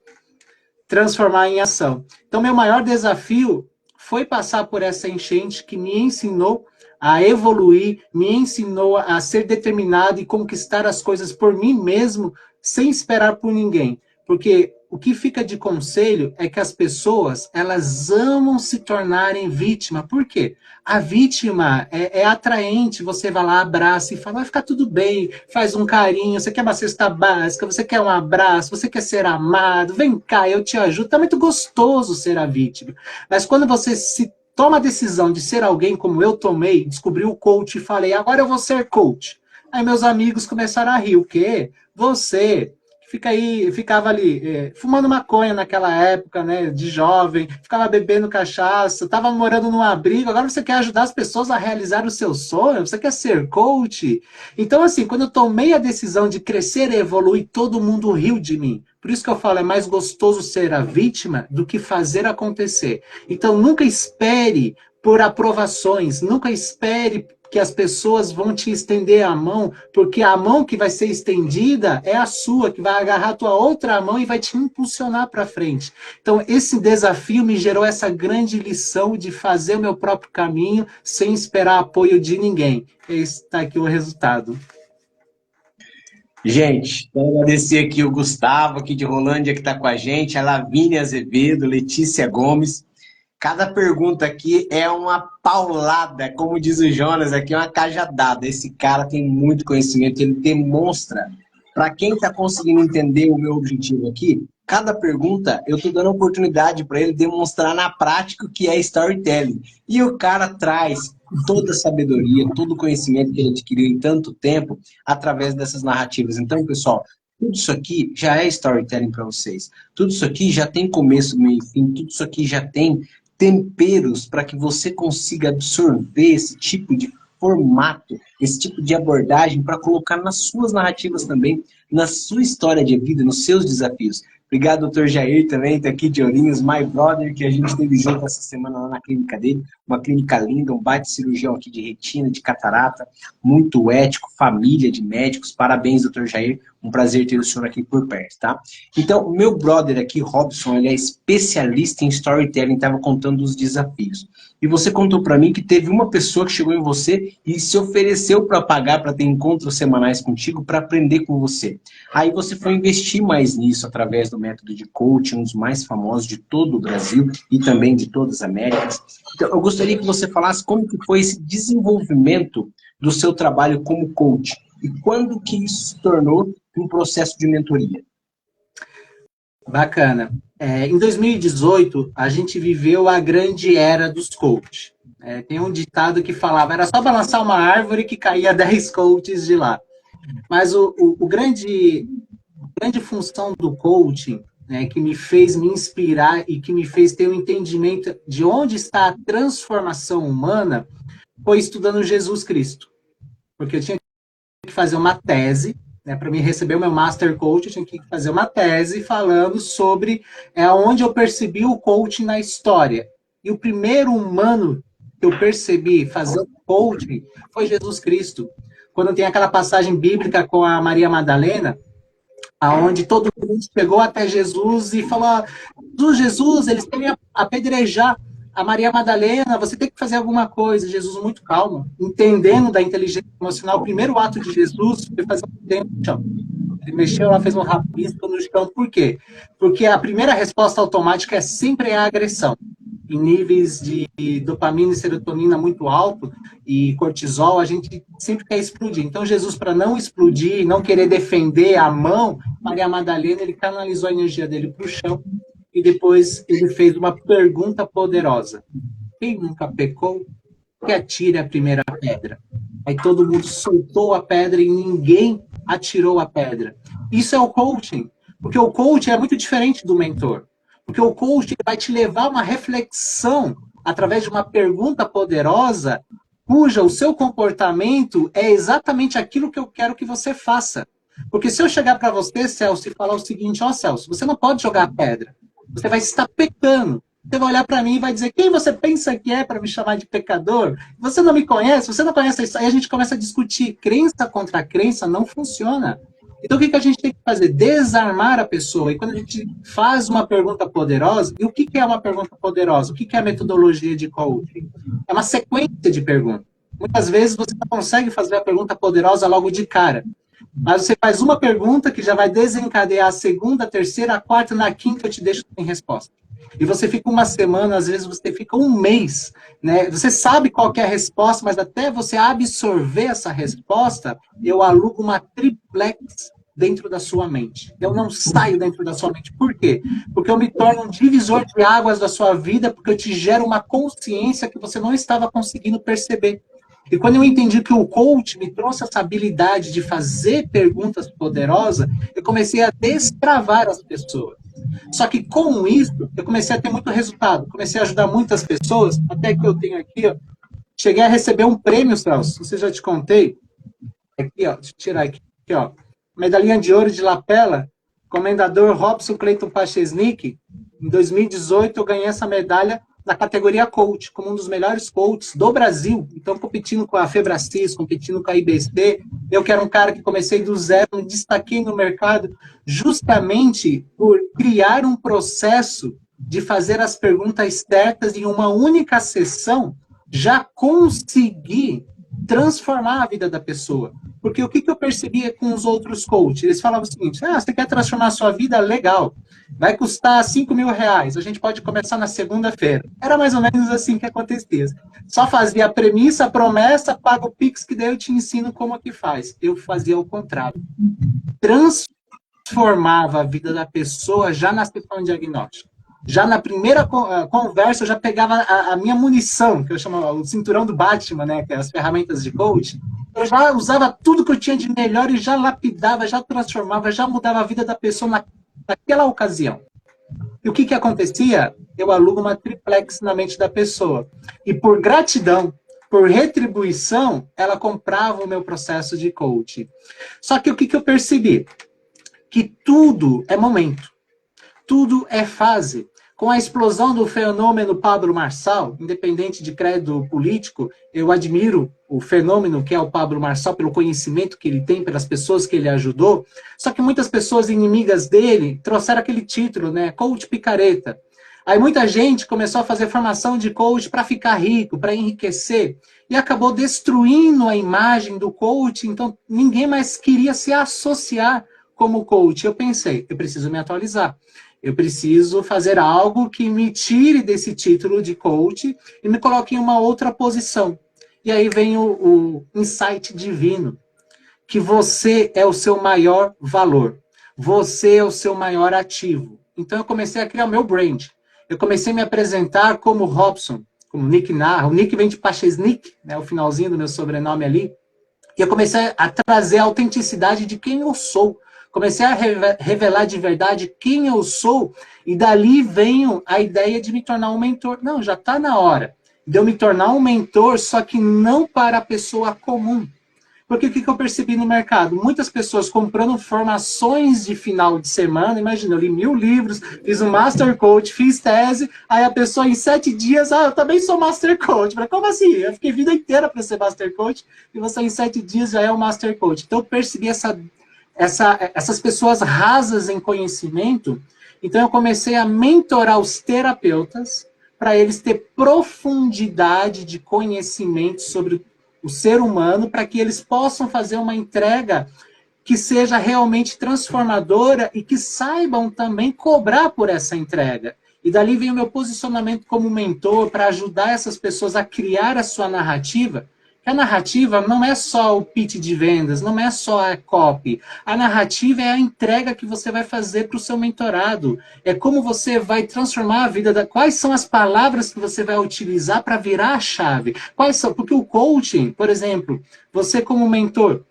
transformar em ação. Então, meu maior desafio foi passar por essa enchente que me ensinou a evoluir, me ensinou a ser determinado e conquistar as coisas por mim mesmo, sem esperar por ninguém. Porque o que fica de conselho é que as pessoas, elas amam se tornarem vítima. Por quê? A vítima é atraente, você vai lá, abraça e fala, vai ficar tudo bem, faz um carinho, você quer uma cesta básica, você quer um abraço, você quer ser amado, vem cá, eu te ajudo. Tá muito gostoso ser a vítima. Mas quando você se toma a decisão de ser alguém como eu tomei, descobri o coach e falei, agora eu vou ser coach. Aí meus amigos começaram a rir, o quê? Você ficava ali fumando maconha naquela época, né, de jovem, ficava bebendo cachaça, estava morando num abrigo, agora você quer ajudar as pessoas a realizar o seu sonho, você quer ser coach. Então, assim, quando eu tomei a decisão de crescer e evoluir, todo mundo riu de mim. Por isso que eu falo, é mais gostoso ser a vítima do que fazer acontecer. Então, nunca espere por aprovações, nunca espere que as pessoas vão te estender a mão, porque a mão que vai ser estendida é a sua, que vai agarrar a tua outra mão e vai te impulsionar para frente. Então, esse desafio me gerou essa grande lição de fazer o meu próprio caminho sem esperar apoio de ninguém. Esse está aqui o resultado. Gente, quero agradecer aqui o Gustavo, aqui de Rolândia, que está com a gente, a Lavínia Azevedo, Letícia Gomes. Cada pergunta aqui é uma paulada, como diz o Jonas, aqui é uma cajadada. Esse cara tem muito conhecimento, ele demonstra. Para quem está conseguindo entender o meu objetivo aqui, cada pergunta eu estou dando oportunidade para ele demonstrar na prática o que é storytelling. E o cara traz toda a sabedoria, todo o conhecimento que ele adquiriu em tanto tempo através dessas narrativas. Então, pessoal, tudo isso aqui já é storytelling para vocês. Tudo isso aqui já tem começo, meio e fim. Tudo isso aqui já tem temperos para que você consiga absorver esse tipo de formato, esse tipo de abordagem para colocar nas suas narrativas também, na sua história de vida, nos seus desafios. Obrigado, doutor Jair, também está aqui de Ourinhos, my brother, que a gente teve junto essa semana lá na clínica dele, uma clínica linda, um baita cirurgião aqui de retina, de catarata, muito ético, família de médicos. Parabéns, doutor Jair, um prazer ter o senhor aqui por perto, tá? Então, o meu brother aqui, Robson, ele é especialista em storytelling, estava contando os desafios. E você contou para mim que teve uma pessoa que chegou em você e se ofereceu para pagar, para ter encontros semanais contigo, para aprender com você. Aí você foi investir mais nisso através do método de coaching, um dos mais famosos de todo o Brasil e também de todas as Américas. Então, eu gostaria que você falasse como que foi esse desenvolvimento do seu trabalho como coach e quando que isso se tornou um processo de mentoria. Bacana. Em 2018, a gente viveu a grande era dos coaches. Tem um ditado que falava, era só balançar uma árvore que caía 10 coaches de lá. Mas a grande função do coaching, né, que me fez me inspirar e que me fez ter um entendimento de onde está a transformação humana, foi estudando Jesus Cristo. Porque eu tinha que fazer uma tese né? Para mim receber o meu Master Coach, eu tinha que fazer uma tese falando sobre onde eu percebi o coaching na história. E o primeiro humano que eu percebi fazendo coaching foi Jesus Cristo. Quando tem aquela passagem bíblica com a Maria Madalena, aonde todo mundo chegou até Jesus e falou: Jesus, eles querem apedrejar a Maria Madalena, você tem que fazer alguma coisa. Jesus muito calmo, entendendo da inteligência emocional. O primeiro ato de Jesus foi fazer um dedo no chão. Ele mexeu lá, fez um rabisco no chão. Por quê? Porque a primeira resposta automática é sempre a agressão. Em níveis de dopamina e serotonina muito alto e cortisol, a gente sempre quer explodir. Então, Jesus, para não explodir, não querer defender a mão, Maria Madalena, ele canalizou a energia dele para o chão e depois ele fez uma pergunta poderosa. Quem nunca pecou, que atire a primeira pedra. Aí todo mundo soltou a pedra e ninguém atirou a pedra. Isso é o coaching, porque o coaching é muito diferente do mentor. Porque o coaching vai te levar a uma reflexão através de uma pergunta poderosa, cuja o seu comportamento é exatamente aquilo que eu quero que você faça. Porque se eu chegar para você, Celso, e falar o seguinte: ó, Celso, você não pode jogar a pedra. Você vai estar pecando. Você vai olhar para mim e vai dizer: quem você pensa que é para me chamar de pecador? Você não me conhece, você não conhece isso. Aí a gente começa a discutir. Crença contra crença não funciona. Então, o que a gente tem que fazer? Desarmar a pessoa. E quando a gente faz uma pergunta poderosa, e o que é uma pergunta poderosa? O que é a metodologia de coaching? É uma sequência de perguntas. Muitas vezes você não consegue fazer a pergunta poderosa logo de cara. Mas você faz uma pergunta que já vai desencadear a segunda, a terceira, a quarta, na quinta eu te deixo sem resposta. E você fica uma semana, às vezes você fica um mês, né? Você sabe qual que é a resposta, mas até você absorver essa resposta, eu alugo uma triplex dentro da sua mente. Eu não saio dentro da sua mente. Por quê? Porque eu me torno um divisor de águas da sua vida, porque eu te gero uma consciência que você não estava conseguindo perceber. E quando eu entendi que o coach me trouxe essa habilidade de fazer perguntas poderosas, eu comecei a destravar as pessoas. Só que com isso, eu comecei a ter muito resultado. Comecei a ajudar muitas pessoas, até que eu tenho aqui, ó, cheguei a receber um prêmio, Celso, não sei se eu já te contei. Aqui, ó, deixa eu tirar aqui, ó. Medalhinha de ouro de lapela, comendador Robson Cleiton Pachesnik. Em 2018, eu ganhei essa medalha na categoria coach, como um dos melhores coaches do Brasil. Então, competindo com a Febracis, competindo com a IBC. Eu que era um cara que comecei do zero, me destaquei no mercado justamente por criar um processo de fazer as perguntas certas em uma única sessão, já consegui transformar a vida da pessoa. Porque o que eu percebia com os outros coaches? Eles falavam o seguinte: você quer transformar a sua vida? Legal. Vai custar R$5.000. A gente pode começar na segunda-feira. Era mais ou menos assim que acontecia. Só fazia a premissa, a promessa, paga o Pix, que daí eu te ensino como que faz. Eu fazia o contrário. Transformava a vida da pessoa já na sessão diagnóstica. Já na primeira conversa, eu já pegava a minha munição, que eu chamo o cinturão do Batman, né, que é as ferramentas de coach. Eu já usava tudo que eu tinha de melhor e já lapidava, já transformava, já mudava a vida da pessoa naquela ocasião. E o que acontecia? Eu alugo uma triplex na mente da pessoa. E por gratidão, por retribuição, ela comprava o meu processo de coaching. Só que o que eu percebi? Que tudo é momento. Tudo é fase. Com a explosão do fenômeno Pablo Marçal, independente de credo político, eu admiro o fenômeno que é o Pablo Marçal pelo conhecimento que ele tem, pelas pessoas que ele ajudou. Só que muitas pessoas inimigas dele trouxeram aquele título, né? Coach picareta. Aí muita gente começou a fazer formação de coach para ficar rico, para enriquecer, e acabou destruindo a imagem do coach, então ninguém mais queria se associar como coach. Eu pensei, eu preciso me atualizar. Eu preciso fazer algo que me tire desse título de coach e me coloque em uma outra posição. E aí vem o insight divino, que você é o seu maior valor. Você é o seu maior ativo. Então eu comecei a criar o meu brand. Eu comecei a me apresentar como Robson, como Nick narra. O Nick vem de Pachesnik, né, o finalzinho do meu sobrenome ali. E eu comecei a trazer a autenticidade de quem eu sou. Comecei a revelar de verdade quem eu sou, e dali veio a ideia de me tornar um mentor. Não, já está na hora de eu me tornar um mentor, só que não para a pessoa comum. Porque o que eu percebi no mercado? Muitas pessoas comprando formações de final de semana. Imagina, eu li 1000 livros, fiz um Master Coach, fiz tese, aí a pessoa em 7 dias, eu também sou Master Coach. Mas como assim? Eu fiquei a vida inteira para ser Master Coach e você em 7 dias já é um Master Coach. Então eu percebi essas pessoas rasas em conhecimento. Então eu comecei a mentorar os terapeutas para eles ter profundidade de conhecimento sobre o ser humano, para que eles possam fazer uma entrega que seja realmente transformadora e que saibam também cobrar por essa entrega. E dali vem o meu posicionamento como mentor para ajudar essas pessoas a criar a sua narrativa. A narrativa não é só o pitch de vendas, não é só a copy. A narrativa é a entrega que você vai fazer para o seu mentorado. É como você vai transformar a vida. Quais são as palavras que você vai utilizar para virar a chave? Quais são? Porque o coaching, por exemplo, você como mentor,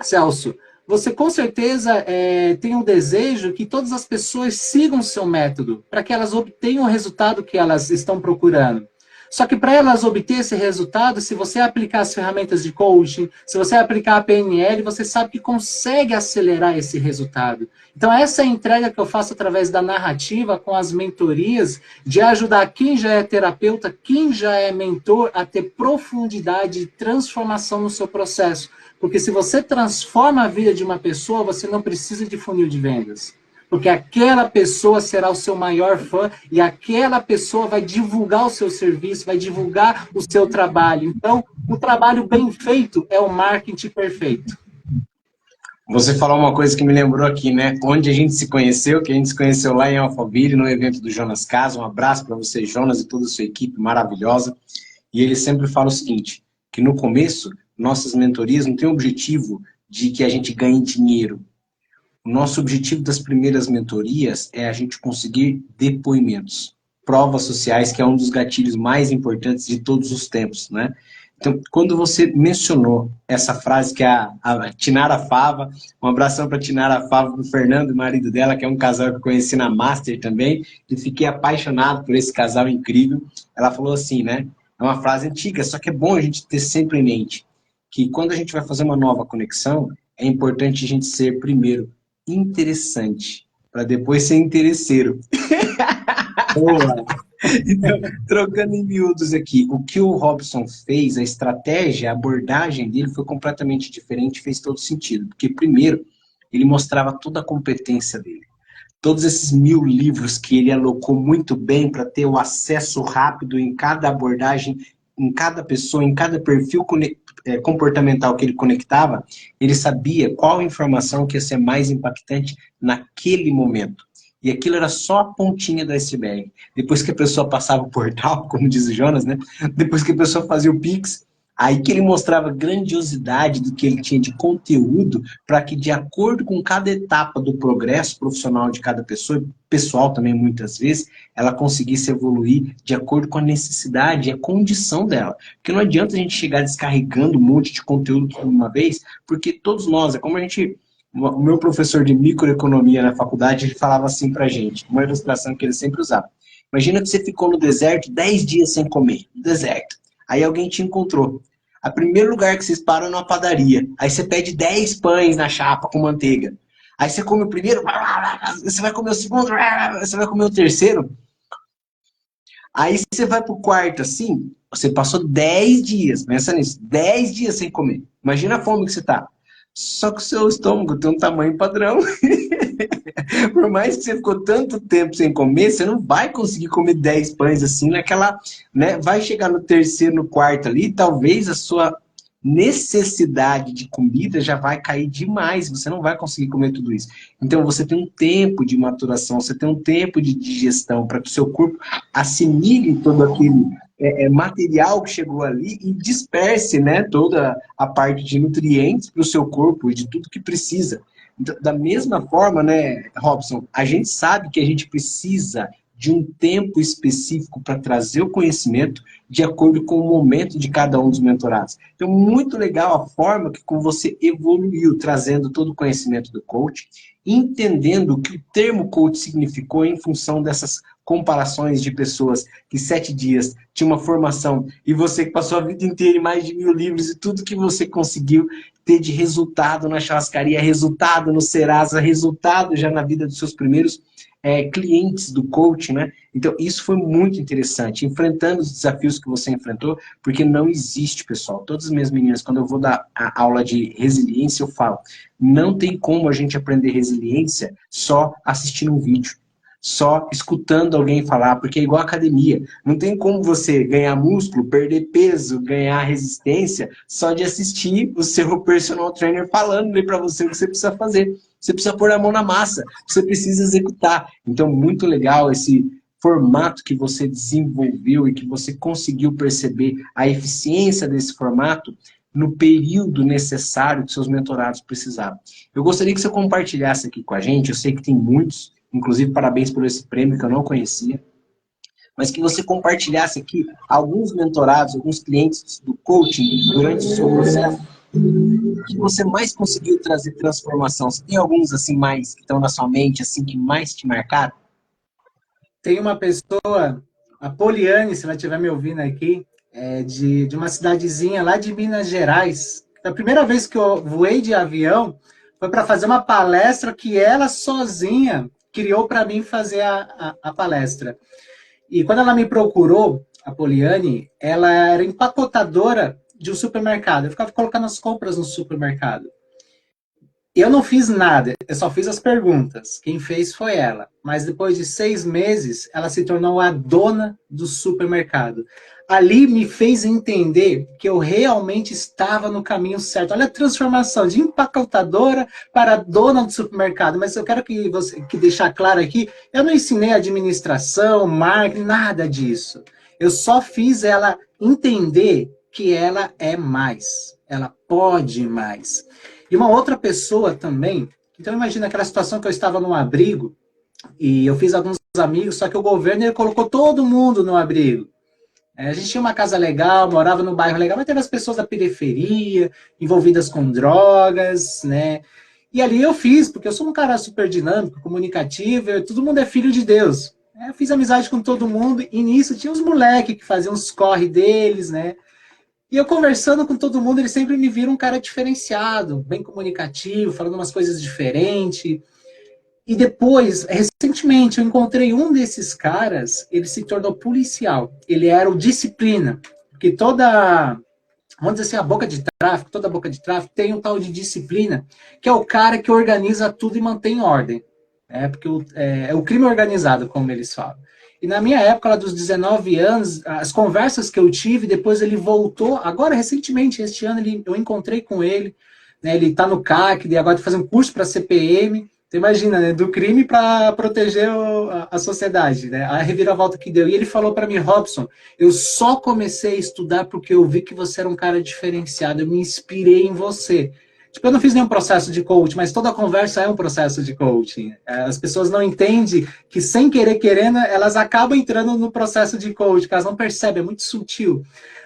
Celso, você com certeza tem um desejo que todas as pessoas sigam o seu método para que elas obtenham o resultado que elas estão procurando. Só que para elas obter esse resultado, se você aplicar as ferramentas de coaching, se você aplicar a PNL, você sabe que consegue acelerar esse resultado. Então essa é a entrega que eu faço através da narrativa, com as mentorias, de ajudar quem já é terapeuta, quem já é mentor, a ter profundidade e transformação no seu processo. Porque se você transforma a vida de uma pessoa, você não precisa de funil de vendas. Porque aquela pessoa será o seu maior fã e aquela pessoa vai divulgar o seu serviço, vai divulgar o seu trabalho. Então, o trabalho bem feito é o marketing perfeito. Você falou uma coisa que me lembrou aqui, né? Onde a gente se conheceu, que a gente se conheceu lá em Alphaville, no evento do Jonas Casa. Um abraço para você, Jonas, e toda a sua equipe maravilhosa. E ele sempre fala o seguinte, que no começo, nossas mentorias não têm o objetivo de que a gente ganhe dinheiro. O nosso objetivo das primeiras mentorias é a gente conseguir depoimentos, provas sociais, que é um dos gatilhos mais importantes de todos os tempos, né? Então, quando você mencionou essa frase que é a Tinara Fava, um abração para a Tinara Fava, para o Fernando, o marido dela, que é um casal que eu conheci na Master também, e fiquei apaixonado por esse casal incrível. Ela falou assim, né? É uma frase antiga, só que é bom a gente ter sempre em mente que quando a gente vai fazer uma nova conexão, é importante a gente ser, primeiro, interessante, para depois ser interesseiro. Boa. Então, trocando em miúdos aqui, o que o Robson fez, a estratégia, a abordagem dele foi completamente diferente, fez todo sentido. Porque, primeiro, ele mostrava toda a competência dele. Todos esses 1000 livros que ele alocou muito bem para ter o acesso rápido em cada abordagem, em cada pessoa, em cada perfil comportamental que ele conectava, ele sabia qual informação que ia ser mais impactante naquele momento. E aquilo era só a pontinha do iceberg. Depois que a pessoa passava o portal, como diz o Jonas, né? Depois que a pessoa fazia o Pix, aí que ele mostrava a grandiosidade do que ele tinha de conteúdo para que, de acordo com cada etapa do progresso profissional de cada pessoa, pessoal também muitas vezes, ela conseguisse evoluir de acordo com a necessidade e a condição dela. Porque não adianta a gente chegar descarregando um monte de conteúdo de uma vez, porque todos nós, é como a gente... O meu professor de microeconomia na faculdade, ele falava assim pra gente, uma ilustração que ele sempre usava. Imagina que você ficou no deserto 10 dias sem comer, no deserto. Aí alguém te encontrou. O primeiro lugar que vocês param é numa padaria. Aí você pede 10 pães na chapa com manteiga. Aí você come o primeiro, você vai comer o segundo, você vai comer o terceiro. Aí você vai pro quarto assim, você passou 10 dias, pensa nisso, 10 dias sem comer. Imagina a fome que você tá. Só que o seu estômago tem um tamanho padrão. Por mais que você ficou tanto tempo sem comer, você não vai conseguir comer 10 pães assim naquela, né? Vai chegar no terceiro, no quarto ali, talvez a sua necessidade de comida já vai cair demais, você não vai conseguir comer tudo isso. Então você tem um tempo de maturação, você tem um tempo de digestão para que o seu corpo assimile todo aquele material que chegou ali e disperse, né, toda a parte de nutrientes para o seu corpo e de tudo que precisa. Da mesma forma, né, Robson, a gente sabe que a gente precisa de um tempo específico para trazer o conhecimento de acordo com o momento de cada um dos mentorados. Então, muito legal a forma que como você evoluiu, trazendo todo o conhecimento do coach, entendendo o que o termo coach significou em função dessas comparações de pessoas que 7 dias tinham uma formação e você que passou a vida inteira em mais de 1000 livros e tudo que você conseguiu ter de resultado na churrascaria, resultado no Serasa, resultado já na vida dos seus primeiros clientes do coaching, né? Então, isso foi muito interessante, enfrentando os desafios que você enfrentou, porque não existe, pessoal. Todas as minhas meninas, quando eu vou dar a aula de resiliência, eu falo, não tem como a gente aprender resiliência só assistindo um vídeo, só escutando alguém falar, porque é igual a academia. Não tem como você ganhar músculo, perder peso, ganhar resistência, só de assistir o seu personal trainer falando para você o que você precisa fazer. Você precisa pôr a mão na massa, você precisa executar. Então, muito legal esse formato que você desenvolveu e que você conseguiu perceber a eficiência desse formato no período necessário que seus mentorados precisavam. Eu gostaria que você compartilhasse aqui com a gente, eu sei que tem muitos, inclusive parabéns por esse prêmio que eu não conhecia, mas que você compartilhasse aqui alguns mentorados, alguns clientes do coaching durante o seu processo, que você mais conseguiu trazer transformação. Você tem alguns assim mais que estão na sua mente, assim, que mais te marcaram? Tem uma pessoa, a Poliane, se ela estiver me ouvindo aqui, de uma cidadezinha lá de Minas Gerais. A primeira vez que eu voei de avião foi para fazer uma palestra que ela sozinha criou para mim fazer a palestra. E quando ela me procurou, a Poliane, ela era empacotadora de um supermercado. Eu ficava colocando as compras no supermercado. Eu não fiz nada, eu só fiz as perguntas. Quem fez foi ela. Mas depois de 6 meses, ela se tornou a dona do supermercado. Ali me fez entender que eu realmente estava no caminho certo. Olha a transformação de empacotadora para dona do supermercado. Mas eu quero que deixar claro aqui, eu não ensinei administração, marketing, nada disso. Eu só fiz ela entender que ela é mais. Ela pode mais. E uma outra pessoa também, então imagina aquela situação que eu estava num abrigo, e eu fiz alguns amigos, só que o governo ele colocou todo mundo no abrigo. A gente tinha uma casa legal, morava num bairro legal, mas teve as pessoas da periferia, envolvidas com drogas, né? E ali eu fiz, porque eu sou um cara super dinâmico, comunicativo, todo mundo é filho de Deus. Eu fiz amizade com todo mundo, e nisso tinha uns moleques que faziam os corre deles, né? E eu conversando com todo mundo, eles sempre me viram um cara diferenciado, bem comunicativo, falando umas coisas diferentes. E depois, recentemente, eu encontrei um desses caras, ele se tornou policial. Ele era o disciplina. Porque vamos dizer assim, toda boca de tráfico tem um tal de disciplina, que é o cara que organiza tudo e mantém ordem. Porque é o crime organizado, como eles falam. E na minha época, lá dos 19 anos, as conversas que eu tive, depois ele voltou, agora recentemente, este ano, eu encontrei com ele, né, ele está no CAC, e agora está fazendo curso para CPM, você imagina, né, do crime para proteger a sociedade, né, a reviravolta que deu. E ele falou para mim, Robson, eu só comecei a estudar porque eu vi que você era um cara diferenciado, eu me inspirei em você. Tipo, eu não fiz nenhum processo de coaching, mas toda conversa é um processo de coaching. As pessoas não entendem que, sem querer, querendo, elas acabam entrando no processo de coaching, que elas não percebem, é muito sutil.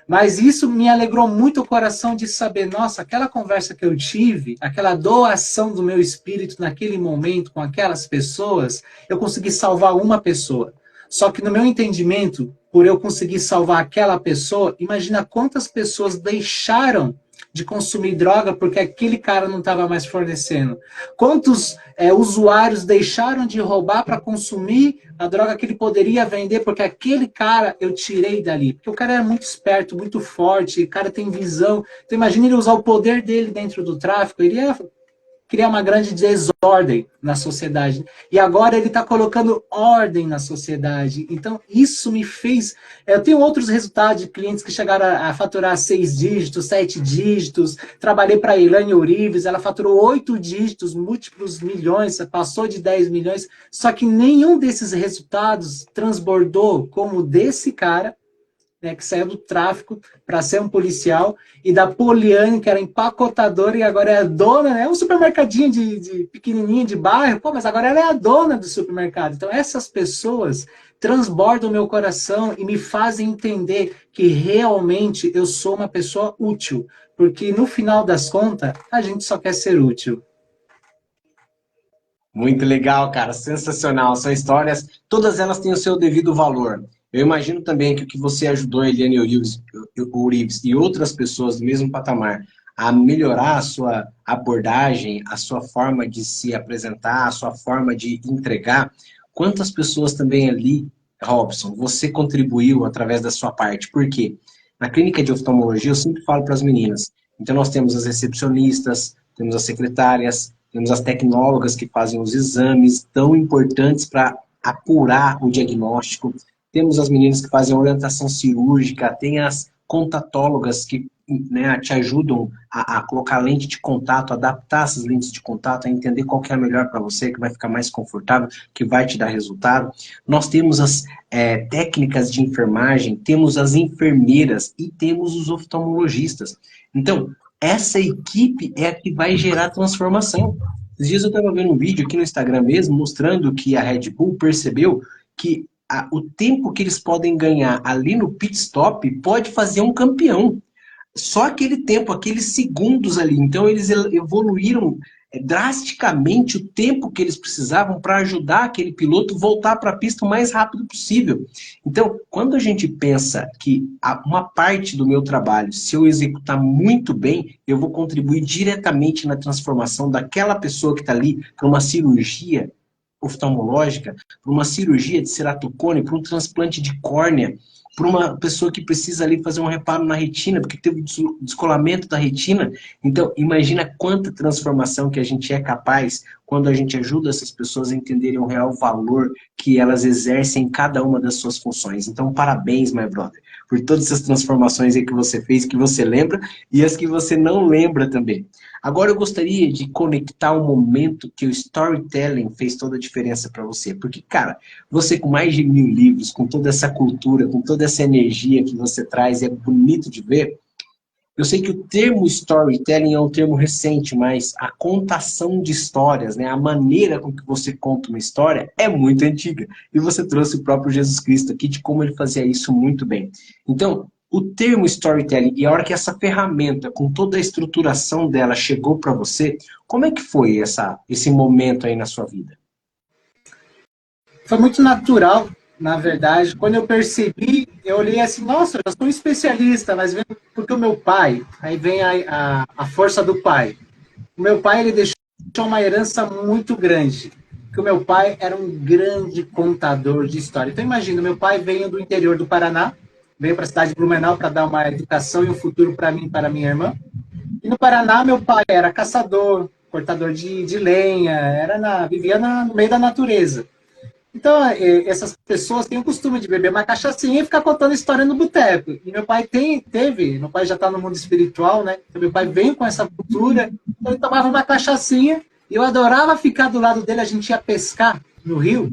Mas isso me alegrou muito o coração de saber, nossa, aquela conversa que eu tive, aquela doação do meu espírito naquele momento com aquelas pessoas, eu consegui salvar uma pessoa. Só que no meu entendimento, por eu conseguir salvar aquela pessoa, imagina quantas pessoas deixaram de consumir droga porque aquele cara não estava mais fornecendo. Quantos usuários deixaram de roubar para consumir a droga que ele poderia vender porque aquele cara eu tirei dali. Porque o cara era muito esperto, muito forte, o cara tem visão. Então imagina ele usar o poder dele dentro do tráfico, ele ia criar uma grande desordem na sociedade. E agora ele está colocando ordem na sociedade. Então, isso me fez... Eu tenho outros resultados de clientes que chegaram a faturar 6 dígitos, 7 dígitos. Trabalhei para a Ilane Ourives, ela faturou 8 dígitos, múltiplos milhões, passou de 10 milhões. Só que nenhum desses resultados transbordou como desse cara, né, que saiu do tráfico para ser um policial, e da Poliane, que era empacotadora e agora é a dona, né, um supermercadinho de pequenininho de bairro, mas agora ela é a dona do supermercado. Então essas pessoas transbordam o meu coração e me fazem entender que realmente eu sou uma pessoa útil, porque no final das contas, a gente só quer ser útil. Muito legal, cara, sensacional. São histórias, todas elas têm o seu devido valor. Eu imagino também que o que você ajudou a Eliane Ourives e outras pessoas do mesmo patamar a melhorar a sua abordagem, a sua forma de se apresentar, a sua forma de entregar, quantas pessoas também ali, Robson, você contribuiu através da sua parte? Por quê? Na clínica de oftalmologia, eu sempre falo para as meninas, então nós temos as recepcionistas, temos as secretárias, temos as tecnólogas que fazem os exames tão importantes para apurar o diagnóstico, temos as meninas que fazem orientação cirúrgica, tem as contatólogas que, né, te ajudam a colocar lente de contato, adaptar essas lentes de contato, a entender qual que é a melhor para você, que vai ficar mais confortável, que vai te dar resultado. Nós temos as técnicas de enfermagem, temos as enfermeiras e temos os oftalmologistas. Então, essa equipe é a que vai gerar transformação. Esses dias eu estava vendo um vídeo aqui no Instagram mesmo, mostrando que a Red Bull percebeu que o tempo que eles podem ganhar ali no pit stop pode fazer um campeão. Só aquele tempo, aqueles segundos ali. Então, eles evoluíram drasticamente o tempo que eles precisavam para ajudar aquele piloto a voltar para a pista o mais rápido possível. Então, quando a gente pensa que uma parte do meu trabalho, se eu executar muito bem, eu vou contribuir diretamente na transformação daquela pessoa que está ali para uma cirurgia oftalmológica, para uma cirurgia de ceratocone, para um transplante de córnea, para uma pessoa que precisa ali fazer um reparo na retina, porque teve descolamento da retina. Então, imagina quanta transformação que a gente é capaz quando a gente ajuda essas pessoas a entenderem o real valor que elas exercem em cada uma das suas funções. Então, parabéns, my brother, por todas essas transformações aí que você fez, que você lembra, e as que você não lembra também. Agora eu gostaria de conectar um momento que o storytelling fez toda a diferença para você. Porque, cara, você com mais de 1000 livros, com toda essa cultura, com toda essa energia que você traz, é bonito de ver. Eu sei que o termo storytelling é um termo recente, mas a contação de histórias, né, a maneira com que você conta uma história é muito antiga. E você trouxe o próprio Jesus Cristo aqui de como ele fazia isso muito bem. Então, o termo storytelling e a hora que essa ferramenta, com toda a estruturação dela, chegou para você, como é que foi esse momento aí na sua vida? Foi muito natural, na verdade. Quando eu percebi, eu olhei assim, nossa, eu já sou um especialista, mas vem porque o meu pai, aí vem a força do pai. O meu pai, ele deixou uma herança muito grande, porque o meu pai era um grande contador de história. Então imagina, meu pai veio do interior do Paraná, veio para a cidade de Blumenau para dar uma educação e um futuro para mim e para minha irmã. E no Paraná, meu pai era caçador, cortador de lenha, vivia no meio da natureza. Então, essas pessoas têm o costume de beber uma cachaçinha e ficar contando história no boteco. E meu pai meu pai já está no mundo espiritual, né? Então, meu pai veio com essa cultura, então ele tomava uma cachaçinha e eu adorava ficar do lado dele, a gente ia pescar no rio.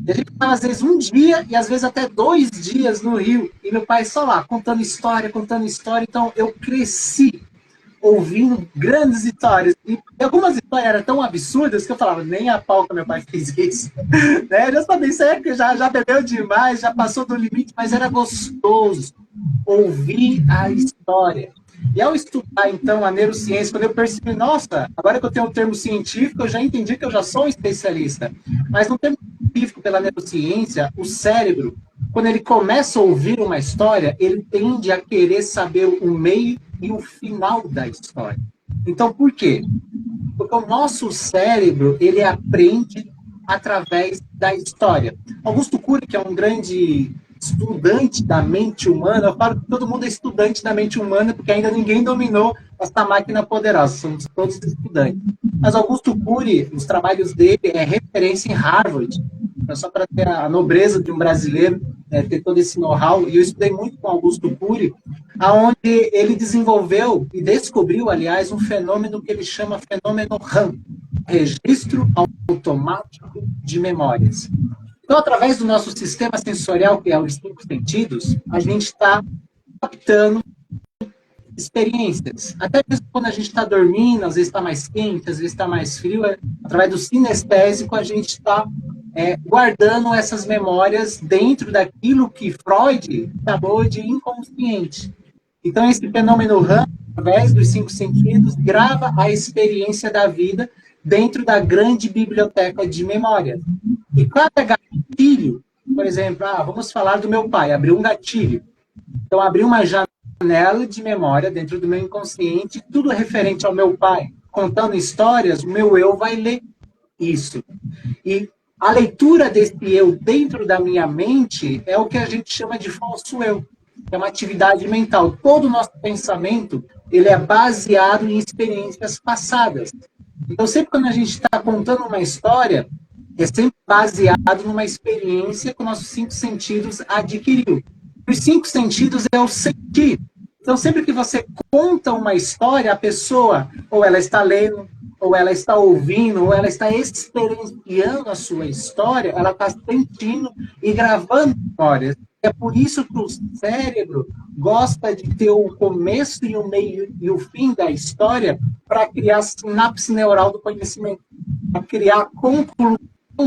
E a gente ficava, às vezes, um dia e às vezes até 2 dias no rio. E meu pai só lá, contando história, contando história. Então, eu cresci ouvindo grandes histórias. E algumas histórias eram tão absurdas que eu falava, nem a pau que meu pai fez isso. Né? Eu já sabia, isso é que já bebeu demais, já passou do limite, mas era gostoso ouvir a história. E ao estudar, então, a neurociência, quando eu percebi, nossa, agora que eu tenho um termo científico, eu já entendi que eu já sou um especialista. Mas no termo científico, pela neurociência, o cérebro, quando ele começa a ouvir uma história, ele tende a querer saber o meio e o final da história. Então, por quê? Porque o nosso cérebro, ele aprende através da história. Augusto Cury, que é um grande estudante da mente humana, eu falo que todo mundo é estudante da mente humana, porque ainda ninguém dominou essa máquina poderosa, somos todos estudantes. Mas Augusto Cury, os trabalhos dele é referência em Harvard, só para ter a nobreza de um brasileiro, ter todo esse know-how, e eu estudei muito com Augusto Cury, aonde ele desenvolveu e descobriu, aliás, um fenômeno que ele chama fenômeno RAM, registro automático de memórias. Então, através do nosso sistema sensorial, que é os 5 sentidos, a gente está captando experiências. Até mesmo quando a gente está dormindo, às vezes está mais quente, às vezes está mais frio, através do sinestésico, a gente está guardando essas memórias dentro daquilo que Freud chamou de inconsciente. Então, esse fenômeno RAM, através dos 5 sentidos, grava a experiência da vida dentro da grande biblioteca de memória. E cada gatilho, por exemplo, vamos falar do meu pai, abriu um gatilho. Então, abriu uma janela panela de memória dentro do meu inconsciente, tudo referente ao meu pai, contando histórias, o meu eu vai ler isso. E a leitura desse eu dentro da minha mente é o que a gente chama de falso eu. É uma atividade mental. Todo o nosso pensamento, ele é baseado em experiências passadas. Então, sempre quando a gente está contando uma história, é sempre baseado numa experiência que os nossos 5 sentidos adquiriu. Os 5 sentidos é o sentir. Então, sempre que você conta uma história, a pessoa, ou ela está lendo, ou ela está ouvindo, ou ela está experienciando a sua história, ela está sentindo e gravando histórias. É por isso que o cérebro gosta de ter o começo e o meio e o fim da história para criar a sinapse neural do conhecimento, para criar a conclusão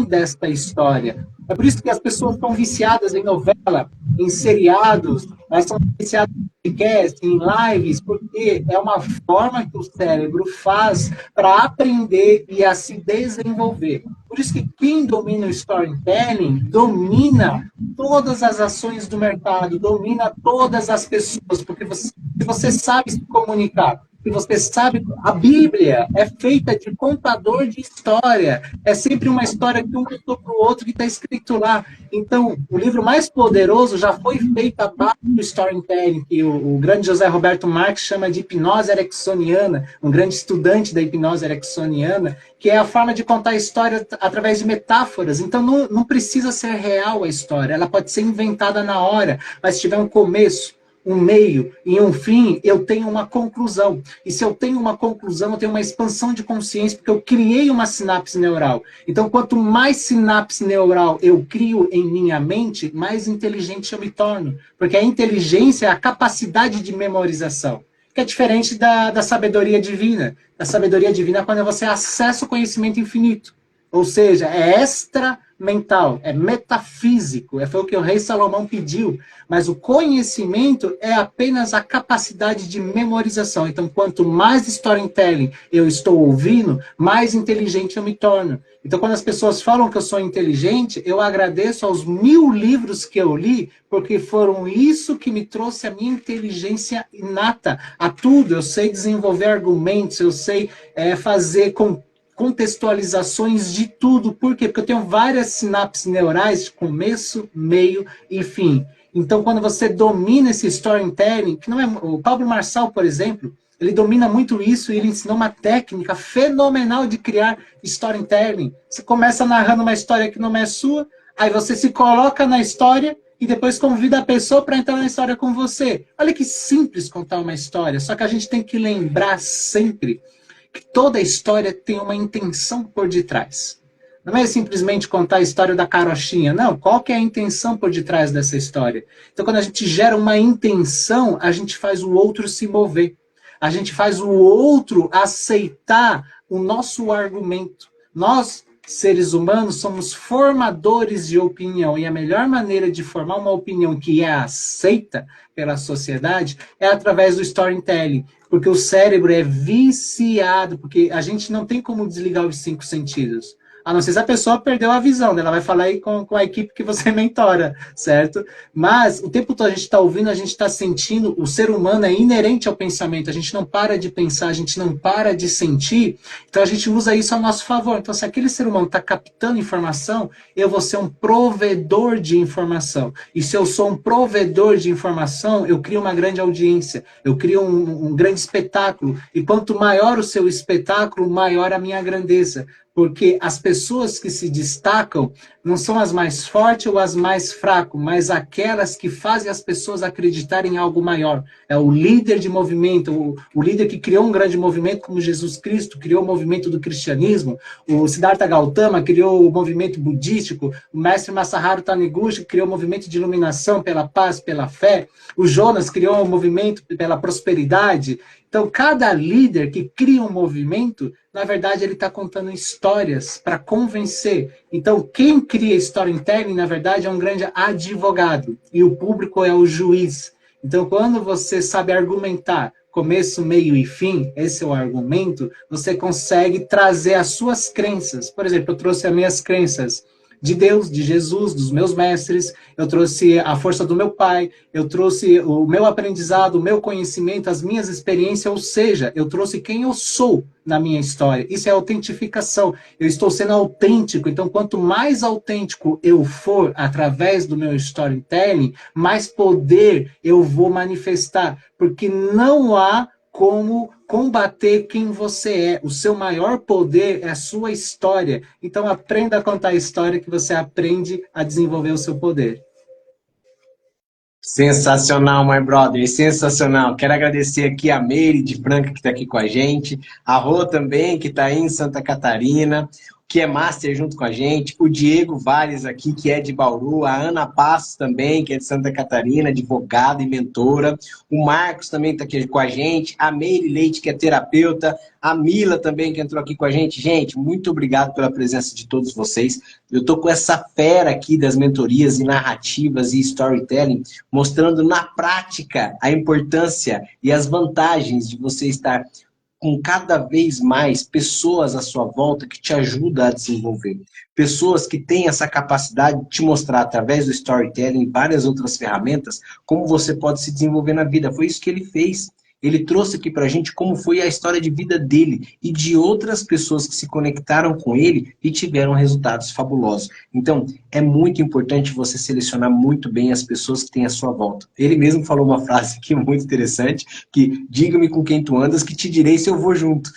desta história. É por isso que as pessoas estão viciadas em novela, em seriados, elas estão viciadas em podcast, em lives, porque é uma forma que o cérebro faz para aprender e a se desenvolver. Por isso que quem domina o storytelling domina todas as ações do mercado, domina todas as pessoas, porque você sabe se comunicar. E você sabe, a Bíblia é feita de contador de história. É sempre uma história que um contou para o outro que está escrito lá. Então, o livro mais poderoso já foi feito a base do storytelling, que o grande José Roberto Marx chama de hipnose ericksoniana, um grande estudante da hipnose ericksoniana, que é a forma de contar a história através de metáforas. Então, não precisa ser real a história. Ela pode ser inventada na hora, mas se tiver um começo, um meio e um fim, eu tenho uma conclusão. E se eu tenho uma conclusão, eu tenho uma expansão de consciência, porque eu criei uma sinapse neural. Então, quanto mais sinapse neural eu crio em minha mente, mais inteligente eu me torno. Porque a inteligência é a capacidade de memorização, que é diferente da sabedoria divina. A sabedoria divina é quando você acessa o conhecimento infinito. Ou seja, é extra-mental, é metafísico, foi o que o rei Salomão pediu, mas o conhecimento é apenas a capacidade de memorização. Então, quanto mais storytelling eu estou ouvindo, mais inteligente eu me torno. Então, quando as pessoas falam que eu sou inteligente, eu agradeço aos 1000 livros que eu li, porque foram isso que me trouxe a minha inteligência inata a tudo. Eu sei desenvolver argumentos, eu sei fazer contextualizações de tudo. Por quê? Porque eu tenho várias sinapses neurais de começo, meio e fim. Então, quando você domina esse storytelling, que não é o Pablo Marçal, por exemplo, ele domina muito isso e ele ensinou uma técnica fenomenal de criar storytelling. Você começa narrando uma história que não é sua, aí você se coloca na história e depois convida a pessoa para entrar na história com você. Olha que simples contar uma história, só que a gente tem que lembrar sempre que toda história tem uma intenção por detrás. Não é simplesmente contar a história da carochinha, não. Qual que é a intenção por detrás dessa história? Então, quando a gente gera uma intenção, a gente faz o outro se mover. A gente faz o outro aceitar o nosso argumento. Nós, seres humanos, somos formadores de opinião, e a melhor maneira de formar uma opinião que é aceita pela sociedade é através do storytelling. Porque o cérebro é viciado, porque a gente não tem como desligar os 5 sentidos. A não ser se a pessoa perdeu a visão, né? Ela vai falar aí com a equipe que você mentora, certo? Mas o tempo todo a gente está ouvindo, a gente está sentindo, o ser humano é inerente ao pensamento, a gente não para de pensar, a gente não para de sentir, então a gente usa isso a nosso favor. Então, se aquele ser humano está captando informação, eu vou ser um provedor de informação. E se eu sou um provedor de informação, eu crio uma grande audiência, eu crio um grande espetáculo. E quanto maior o seu espetáculo, maior a minha grandeza. Porque as pessoas que se destacam não são as mais fortes ou as mais fracas, mas aquelas que fazem as pessoas acreditarem em algo maior. É o líder de movimento, o líder que criou um grande movimento como Jesus Cristo, criou o movimento do cristianismo, o Siddhartha Gautama criou o movimento budístico, o mestre Masaharu Taniguchi criou o movimento de iluminação pela paz, pela fé, o Jonas criou o movimento pela prosperidade. Então, cada líder que cria um movimento, na verdade, ele está contando histórias para convencer. Então, quem cria storytelling, na verdade, é um grande advogado. E o público é o juiz. Então, quando você sabe argumentar começo, meio e fim, esse é o argumento, você consegue trazer as suas crenças. Por exemplo, eu trouxe as minhas crenças. de Deus, de Jesus, dos meus mestres, eu trouxe a força do meu pai, eu trouxe o meu aprendizado, o meu conhecimento, as minhas experiências, ou seja, eu trouxe quem eu sou na minha história. Isso é autentificação. Eu estou sendo autêntico. Então, quanto mais autêntico eu for através do meu storytelling, mais poder eu vou manifestar, porque não há como combater quem você é. O seu maior poder é a sua história. Então, aprenda a contar a história que você aprende a desenvolver o seu poder. Sensacional, my brother, sensacional. Quero agradecer aqui a Meire de Franca, que está aqui com a gente, a Rô também, que está aí em Santa Catarina, que é master junto com a gente, o Diego Valles aqui, que é de Bauru, a Ana Passos também, que é de Santa Catarina, advogada e mentora, o Marcos também está aqui com a gente, a Meire Leite, que é terapeuta, a Mila também, que entrou aqui com a gente. Gente, muito obrigado pela presença de todos vocês. Eu tô com essa fera aqui das mentorias e narrativas e storytelling, mostrando na prática a importância e as vantagens de você estar com cada vez mais pessoas à sua volta que te ajudam a desenvolver. Pessoas que têm essa capacidade de te mostrar, através do storytelling e várias outras ferramentas, como você pode se desenvolver na vida. Foi isso que ele fez. Ele trouxe aqui pra gente como foi a história de vida dele e de outras pessoas que se conectaram com ele e tiveram resultados fabulosos. Então, é muito importante você selecionar muito bem as pessoas que têm à sua volta. Ele mesmo falou uma frase aqui muito interessante, que diga-me com quem tu andas, que te direi se eu vou junto.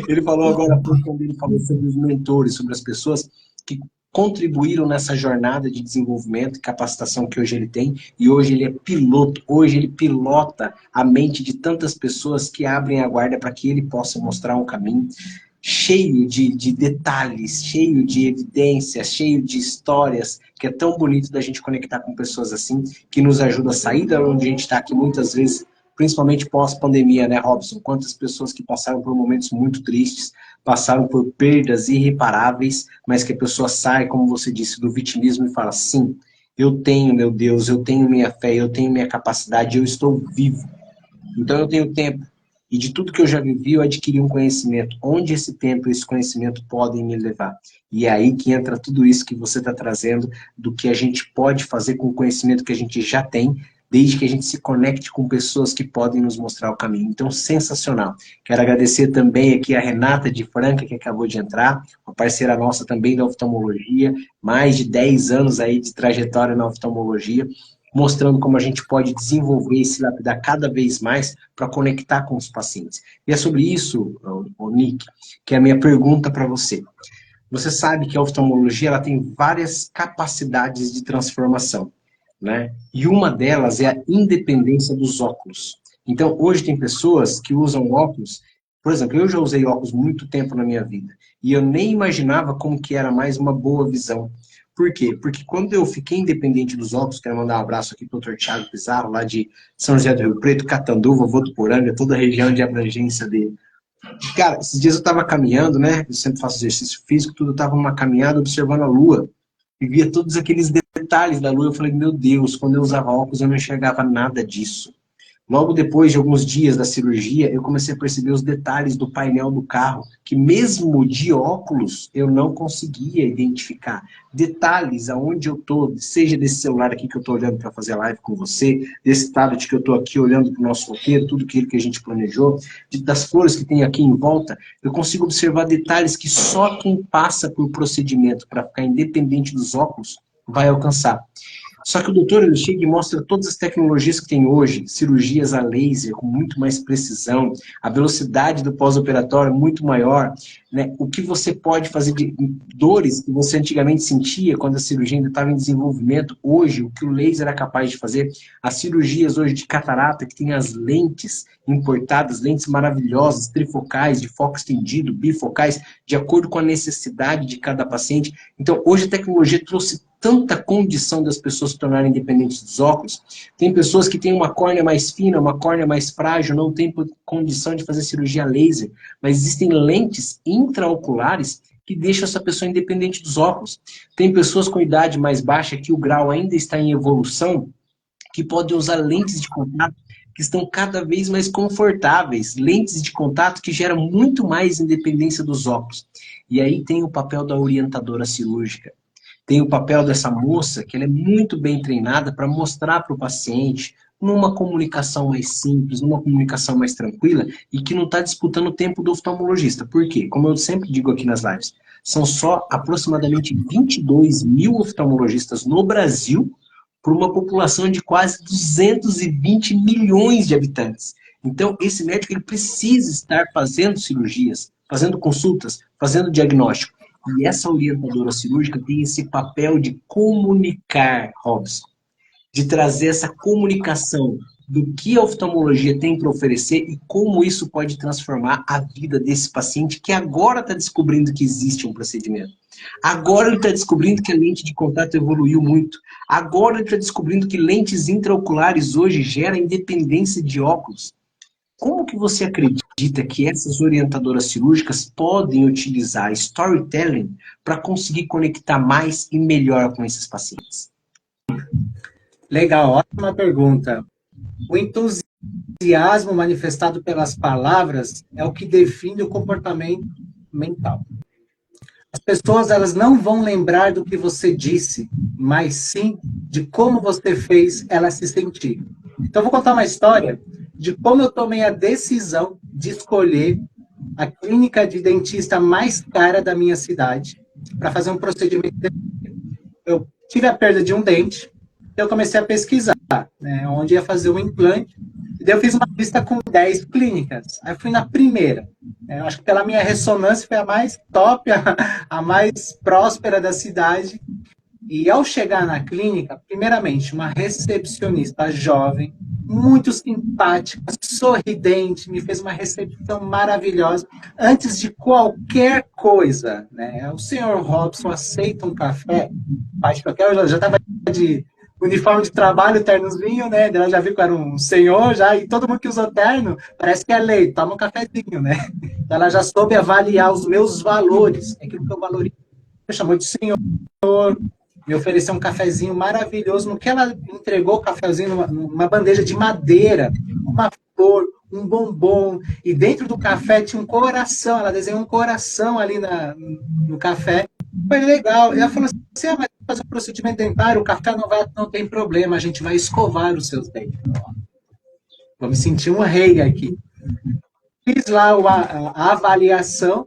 Ele falou agora, quando ele falou sobre os mentores, sobre as pessoas que contribuíram nessa jornada de desenvolvimento e capacitação que hoje ele tem, e hoje ele é piloto, hoje ele pilota a mente de tantas pessoas que abrem a guarda para que ele possa mostrar um caminho cheio de detalhes, cheio de evidências, cheio de histórias, que é tão bonito da gente conectar com pessoas assim, que nos ajuda a sair da onde a gente está aqui muitas vezes, principalmente pós-pandemia, né, Robson? Quantas pessoas que passaram por momentos muito tristes, passaram por perdas irreparáveis, mas que a pessoa sai, como você disse, do vitimismo e fala, sim, eu tenho meu Deus, eu tenho minha fé, eu tenho minha capacidade, eu estou vivo. Então eu tenho tempo. E de tudo que eu já vivi, eu adquiri um conhecimento. Onde esse tempo e esse conhecimento podem me levar? E é aí que entra tudo isso que você está trazendo, do que a gente pode fazer com o conhecimento que a gente já tem, desde que a gente se conecte com pessoas que podem nos mostrar o caminho. Então, sensacional. Quero agradecer também aqui a Renata de Franca, que acabou de entrar, uma parceira nossa também da oftalmologia, mais de 10 anos aí de trajetória na oftalmologia, mostrando como a gente pode desenvolver e se lapidar cada vez mais para conectar com os pacientes. E é sobre isso, Nick, que é a minha pergunta para você. Você sabe que a oftalmologia ela tem várias capacidades de transformação, né? E uma delas é a independência dos óculos. Então, hoje tem pessoas que usam óculos, por exemplo, eu já usei óculos muito tempo na minha vida, e eu nem imaginava como que era mais uma boa visão. Por quê? Porque quando eu fiquei independente dos óculos, quero mandar um abraço aqui para o Dr. Thiago Pizarro, lá de São José do Rio Preto, Catanduva, Votuporanga, toda a região de abrangência dele. Cara, esses dias eu estava caminhando, né? Eu sempre faço exercício físico, tudo, eu estava numa caminhada observando a lua, e via todos aqueles detalhes da lua. Eu falei, meu Deus, quando eu usava óculos eu não enxergava nada disso. Logo depois de alguns dias da cirurgia, eu comecei a perceber os detalhes do painel do carro, que mesmo de óculos, eu não conseguia identificar. Detalhes aonde eu estou, seja desse celular aqui que eu estou olhando para fazer a live com você, desse tablet que eu estou aqui olhando para o nosso roteiro, tudo aquilo que a gente planejou, das flores que tem aqui em volta, eu consigo observar detalhes que só quem passa por procedimento para ficar independente dos óculos vai alcançar. Só que o doutor ele chega e mostra todas as tecnologias que tem hoje, cirurgias a laser com muito mais precisão, a velocidade do pós-operatório muito maior, né? O que você pode fazer de dores que você antigamente sentia quando a cirurgia ainda estava em desenvolvimento, hoje, o que o laser é capaz de fazer, as cirurgias hoje de catarata, que tem as lentes importadas, lentes maravilhosas, trifocais, de foco estendido, bifocais, de acordo com a necessidade de cada paciente. Então, hoje a tecnologia trouxe tanta condição das pessoas se tornarem independentes dos óculos. Tem pessoas que têm uma córnea mais fina, uma córnea mais frágil, não tem condição de fazer cirurgia laser, mas existem lentes intraoculares que deixam essa pessoa independente dos óculos. Tem pessoas com idade mais baixa que o grau ainda está em evolução, que podem usar lentes de contato que estão cada vez mais confortáveis, lentes de contato que geram muito mais independência dos óculos. E aí tem o papel da orientadora cirúrgica. Tem o papel dessa moça, que ela é muito bem treinada para mostrar para o paciente, numa comunicação mais simples, numa comunicação mais tranquila, e que não está disputando o tempo do oftalmologista. Por quê? Como eu sempre digo aqui nas lives, são só aproximadamente 22 mil oftalmologistas no Brasil, por uma população de quase 220 milhões de habitantes. Então, esse médico ele precisa estar fazendo cirurgias, fazendo consultas, fazendo diagnóstico. E essa orientadora cirúrgica tem esse papel de comunicar, Robson, de trazer essa comunicação do que a oftalmologia tem para oferecer e como isso pode transformar a vida desse paciente que agora está descobrindo que existe um procedimento. Agora ele está descobrindo que a lente de contato evoluiu muito. Agora ele está descobrindo que lentes intraoculares hoje geram independência de óculos. Como que você acredita que essas orientadoras cirúrgicas podem utilizar storytelling para conseguir conectar mais e melhor com esses pacientes? Legal, ótima pergunta. O entusiasmo manifestado pelas palavras é o que define o comportamento mental. As pessoas elas não vão lembrar do que você disse, mas sim de como você fez ela se sentir. Então, eu vou contar uma história de como eu tomei a decisão de escolher a clínica de dentista mais cara da minha cidade para fazer um procedimento. Eu tive a perda de um dente, eu comecei a pesquisar, né, onde ia fazer o implante, e daí eu fiz uma lista com 10 clínicas. Aí eu fui na primeira. Eu acho que pela minha ressonância foi a mais top, a mais próspera da cidade. E ao chegar na clínica, primeiramente, uma recepcionista jovem, muito simpática, sorridente, me fez uma recepção maravilhosa. Antes de qualquer coisa, né? O senhor Robson aceita um café? Eu já estava de uniforme de trabalho, ternozinho, né? Ela já viu que eu era um senhor, já, e todo mundo que usou terno, parece que é lei, toma um cafezinho, né? Ela já soube avaliar os meus valores, aquilo que eu valorizo. Me chamou de senhor, me ofereceu um cafezinho maravilhoso, no que ela entregou o cafezinho numa bandeja de madeira, uma flor, um bombom, e dentro do café tinha um coração, ela desenhou um coração ali no café. Foi legal. E ela falou assim, mas fazer um procedimento dentário, o café não tem problema, a gente vai escovar os seus dentes. Vou me sentir um rei aqui. Fiz lá a avaliação.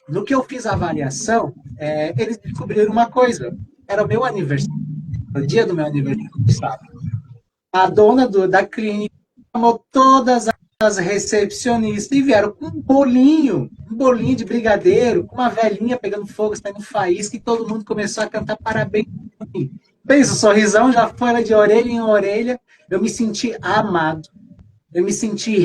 No que eu fiz a avaliação, eles descobriram uma coisa. Era o meu aniversário, o dia do meu aniversário. A dona da clínica chamou todas as recepcionistas e vieram com um bolinho de brigadeiro, com uma velhinha pegando fogo, saindo faísca, e todo mundo começou a cantar parabéns. Pensa, o sorrisão já foi de orelha em orelha. Eu me senti amado, eu me senti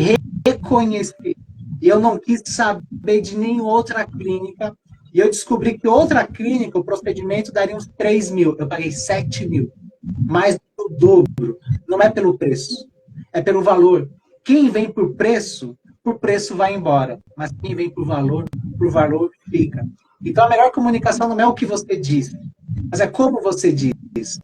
reconhecido, e eu não quis saber de nenhuma outra clínica. E eu descobri que outra clínica, o procedimento daria uns 3 mil. Eu paguei 7 mil. Mais do dobro. Não é pelo preço, é pelo valor. Quem vem por preço vai embora. Mas quem vem por valor fica. Então a melhor comunicação não é o que você diz, mas é como você diz.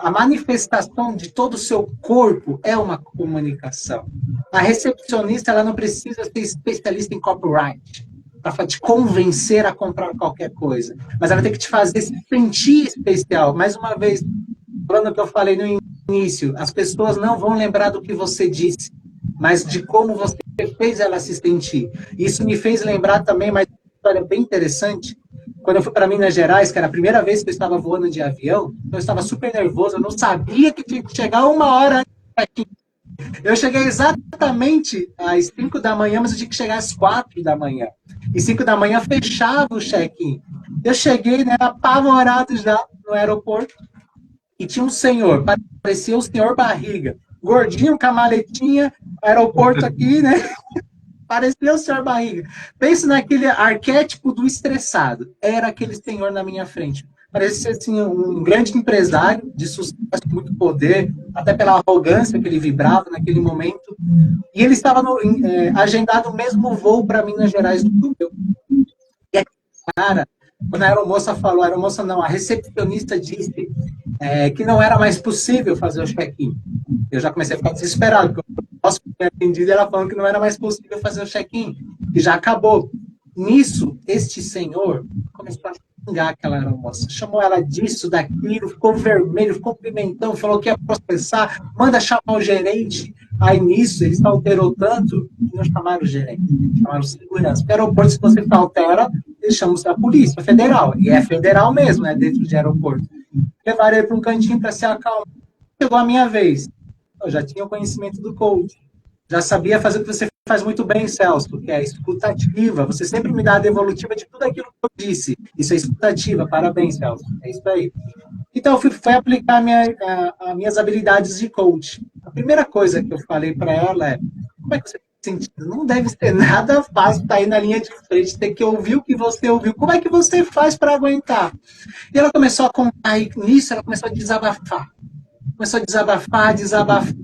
A manifestação de todo o seu corpo é uma comunicação. A recepcionista ela não precisa ser especialista em copyright para te convencer a comprar qualquer coisa. Mas ela tem que te fazer se sentir especial. Mais uma vez, falando o que eu falei no início, as pessoas não vão lembrar do que você disse, mas de como você fez ela se sentir. Isso me fez lembrar também, mas uma história bem interessante, quando eu fui para Minas Gerais, que era a primeira vez que eu estava voando de avião, eu estava super nervoso, eu não sabia que tinha que chegar 1 hora antes aqui. Eu cheguei exatamente às 5 da manhã, mas eu tinha que chegar às 4 da manhã. E 5 da manhã fechava o check-in. Eu cheguei, né, apavorado já no aeroporto, e tinha um senhor, parecia o senhor Barriga, gordinho, com a maletinha, aeroporto aqui, né? Parecia o senhor Barriga. Pensa naquele arquétipo do estressado. Era aquele senhor na minha frente. Parecia assim, um grande empresário de sucesso, muito poder, até pela arrogância que ele vibrava naquele momento. E ele estava agendado o mesmo voo para Minas Gerais do que o meu. E a cara, quando a aeromoça falou, a aeromoça não, a recepcionista disse que não era mais possível fazer o check-in. Eu já comecei a ficar desesperado, porque nosso atendido, ela falando que não era mais possível fazer o check-in, que já acabou. Nisso, este senhor começou a xingar aquela moça, chamou ela disso, daquilo, ficou vermelho, ficou pimentão, falou que ia processar, manda chamar o gerente. Aí nisso, eles alterou tanto que não chamaram o gerente, chamaram o segurança. Porque aeroporto, se você altera, eles chamam a polícia federal, e é federal mesmo, né, dentro de aeroporto. Levaram ele para um cantinho para se acalmar. Chegou a minha vez. Eu já tinha o conhecimento do coach. Já sabia fazer o que você faz muito bem, Celso, que é a escutativa. Você sempre me dá a devolutiva de tudo aquilo que eu disse. Isso é escutativa. Parabéns, Celso. É isso aí. Então, eu fui aplicar as minhas habilidades de coach. A primeira coisa que eu falei para ela é: como é que você está sentindo? Não deve ser nada fácil estar aí na linha de frente, ter que ouvir o que você ouviu. Como é que você faz para aguentar? E ela começou a contar, e nisso ela começou a desabafar. Começou a desabafar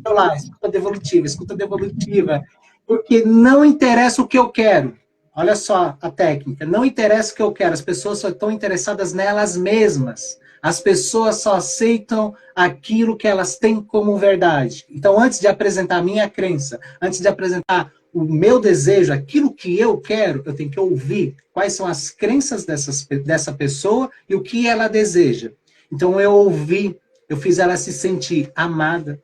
lá, escuta devolutiva, porque não interessa o que eu quero. Olha só a técnica, não interessa o que eu quero, as pessoas só estão interessadas nelas mesmas. As pessoas só aceitam aquilo que elas têm como verdade. Então, antes de apresentar a minha crença, antes de apresentar o meu desejo, aquilo que eu quero, eu tenho que ouvir quais são as crenças dessa pessoa e o que ela deseja. Então, eu ouvi. Eu fiz ela se sentir amada.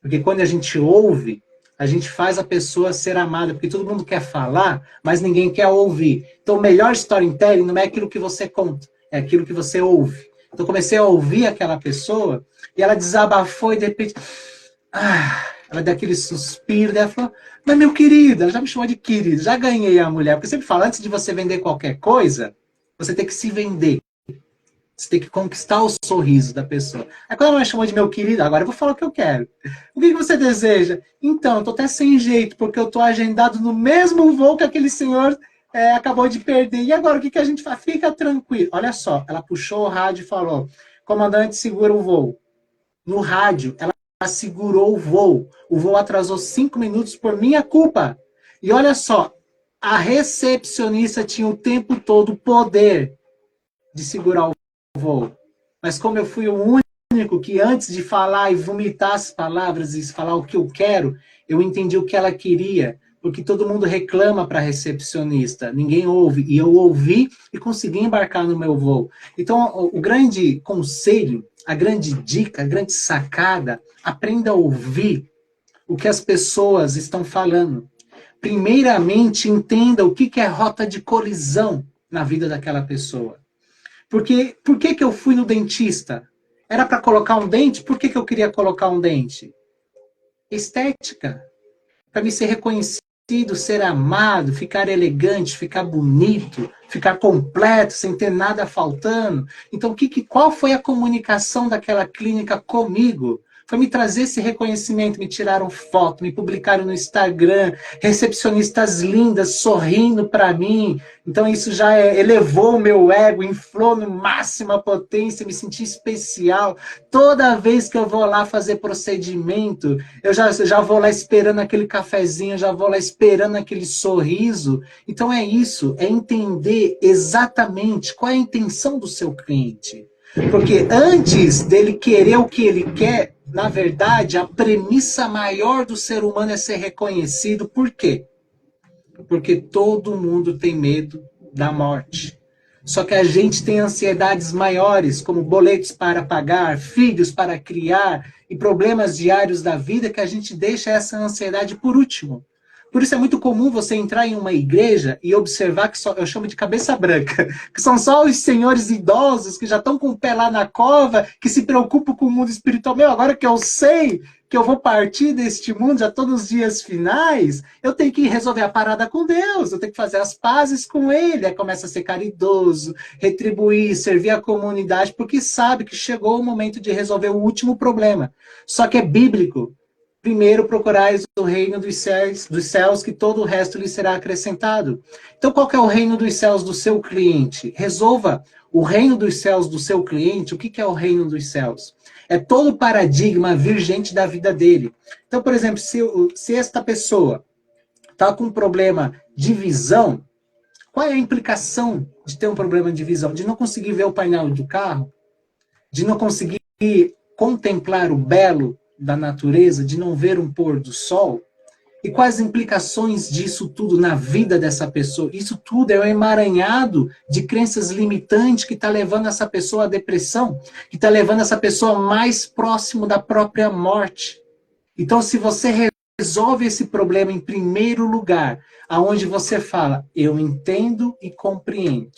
Porque quando a gente ouve, a gente faz a pessoa ser amada. Porque todo mundo quer falar, mas ninguém quer ouvir. Então, o melhor storytelling não é aquilo que você conta, é aquilo que você ouve. Então, eu comecei a ouvir aquela pessoa e ela desabafou e, de repente, ela deu aquele suspiro. Daí ela falou: mas, meu querido, ela já me chamou de querido, já ganhei a mulher. Porque eu sempre falo, antes de você vender qualquer coisa, você tem que se vender. Você tem que conquistar o sorriso da pessoa. Aí quando ela me chamou de meu querido, agora eu vou falar o que eu quero. O que você deseja? Então, eu tô até sem jeito, porque eu tô agendado no mesmo voo que aquele senhor acabou de perder. E agora, o que a gente faz? Fica tranquilo. Olha só, ela puxou o rádio e falou: comandante, segura o voo. No rádio, ela segurou o voo. O voo atrasou 5 minutos por minha culpa. E olha só, a recepcionista tinha o tempo todo o poder de segurar o voo. Mas como eu fui o único que, antes de falar e vomitar as palavras e falar o que eu quero, eu entendi o que ela queria. Porque todo mundo reclama para a recepcionista, ninguém ouve. E eu ouvi e consegui embarcar no meu voo. Então, o grande conselho, a grande dica, a grande sacada: aprenda a ouvir o que as pessoas estão falando. Primeiramente, entenda o que é rota de colisão na vida daquela pessoa. Porque por que eu fui no dentista? Era para colocar um dente? Por que eu queria colocar um dente? Estética. Para me ser reconhecido, ser amado, ficar elegante, ficar bonito, ficar completo, sem ter nada faltando. Então, qual foi a comunicação daquela clínica comigo? Foi me trazer esse reconhecimento, me tiraram foto, me publicaram no Instagram, recepcionistas lindas sorrindo para mim. Então isso já elevou o meu ego, inflou no máxima potência, me senti especial. Toda vez que eu vou lá fazer procedimento, eu já vou lá esperando aquele cafezinho, já vou lá esperando aquele sorriso. Então é isso, é entender exatamente qual é a intenção do seu cliente. Porque antes dele querer o que ele quer, na verdade, a premissa maior do ser humano é ser reconhecido. Por quê? Porque todo mundo tem medo da morte. Só que a gente tem ansiedades maiores, como boletos para pagar, filhos para criar e problemas diários da vida, que a gente deixa essa ansiedade por último. Por isso é muito comum você entrar em uma igreja e observar que eu chamo de cabeça branca, que são só os senhores idosos que já estão com o pé lá na cova, que se preocupam com o mundo espiritual. Meu, agora que eu sei que eu vou partir deste mundo, já estou nos dias finais, eu tenho que resolver a parada com Deus, eu tenho que fazer as pazes com Ele. Aí começa a ser caridoso, retribuir, servir a comunidade, porque sabe que chegou o momento de resolver o último problema. Só que é bíblico. Primeiro procurais o reino dos céus, que todo o resto lhe será acrescentado. Então, qual que é o reino dos céus do seu cliente? Resolva o reino dos céus do seu cliente. O que é o reino dos céus? É todo o paradigma vigente da vida dele. Então, por exemplo, se esta pessoa está com um problema de visão, qual é a implicação de ter um problema de visão? De não conseguir ver o painel do carro? De não conseguir contemplar o belo da natureza, de não ver um pôr do sol? E quais as implicações disso tudo na vida dessa pessoa? Isso tudo é um emaranhado de crenças limitantes que está levando essa pessoa à depressão, que está levando essa pessoa mais próximo da própria morte. Então, se você resolve esse problema em primeiro lugar, aonde você fala, eu entendo e compreendo.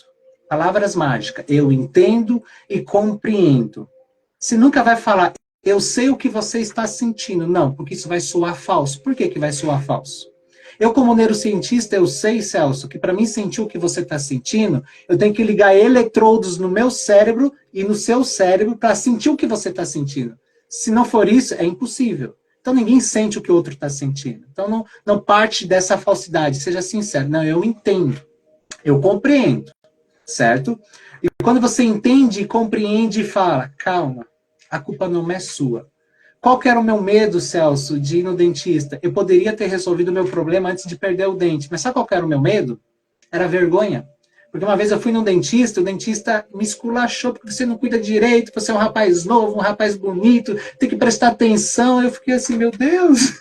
Palavras mágicas, eu entendo e compreendo. Você nunca vai falar, eu sei o que você está sentindo. Não, porque isso vai soar falso. Por que vai soar falso? Eu, como neurocientista, eu sei, Celso, que para mim sentir o que você está sentindo, eu tenho que ligar eletrodos no meu cérebro e no seu cérebro para sentir o que você está sentindo. Se não for isso, é impossível. Então ninguém sente o que o outro está sentindo. Então não parte dessa falsidade, seja sincero. Não, eu entendo, eu compreendo, certo? E quando você entende, compreende e fala, calma, a culpa não é sua. Qual que era o meu medo, Celso, de ir no dentista? Eu poderia ter resolvido o meu problema antes de perder o dente. Mas sabe qual que era o meu medo? Era a vergonha. Porque uma vez eu fui num dentista, o dentista me esculachou porque você não cuida direito, você é um rapaz novo, um rapaz bonito, tem que prestar atenção. Eu fiquei assim, meu Deus.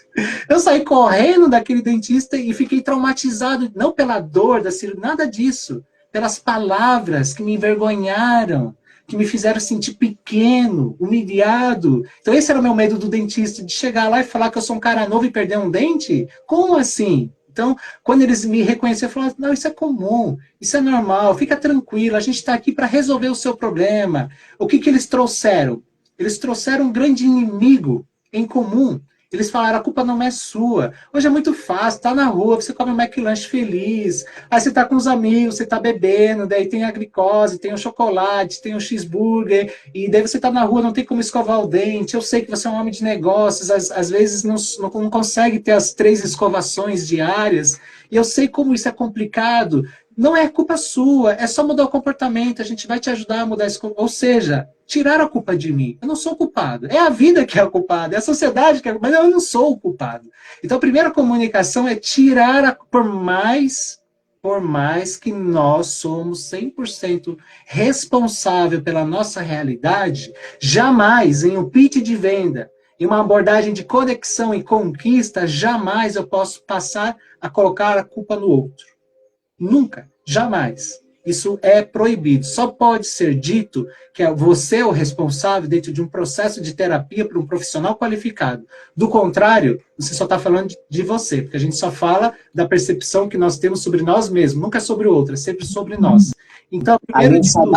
Eu saí correndo daquele dentista e fiquei traumatizado, não pela dor da cirurgia, nada disso. Pelas palavras que me envergonharam, que me fizeram sentir pequeno, humilhado. Então esse era o meu medo do dentista, de chegar lá e falar que eu sou um cara novo e perder um dente? Como assim? Então, quando eles me reconheceram, falaram, não, isso é comum, isso é normal, fica tranquilo, a gente está aqui para resolver o seu problema. O que eles trouxeram? Eles trouxeram um grande inimigo em comum. Eles falaram, a culpa não é sua. Hoje é muito fácil, tá na rua, você come um McLanche feliz, aí você tá com os amigos, você tá bebendo, daí tem a glicose, tem o chocolate, tem o cheeseburger, e daí você tá na rua, não tem como escovar o dente. Eu sei que você é um homem de negócios, às vezes não consegue ter as 3 escovações diárias, e eu sei como isso é complicado. Não é culpa sua, é só mudar o comportamento, a gente vai te ajudar a mudar esse... Ou seja, tirar a culpa de mim. Eu não sou o culpado. É a vida que é o culpado, é a sociedade que é o culpado, mas eu não sou o culpado. Então, a primeira comunicação é tirar a... Por mais que nós somos 100% responsável pela nossa realidade, jamais em um pitch de venda, em uma abordagem de conexão e conquista, jamais eu posso passar a colocar a culpa no outro. Nunca, jamais. Isso é proibido. Só pode ser dito que você é o responsável dentro de um processo de terapia para um profissional qualificado. Do contrário, você só está falando de você, porque a gente só fala da percepção que nós temos sobre nós mesmos, nunca sobre o outro, é sempre sobre nós. Então, primeiro de tudo...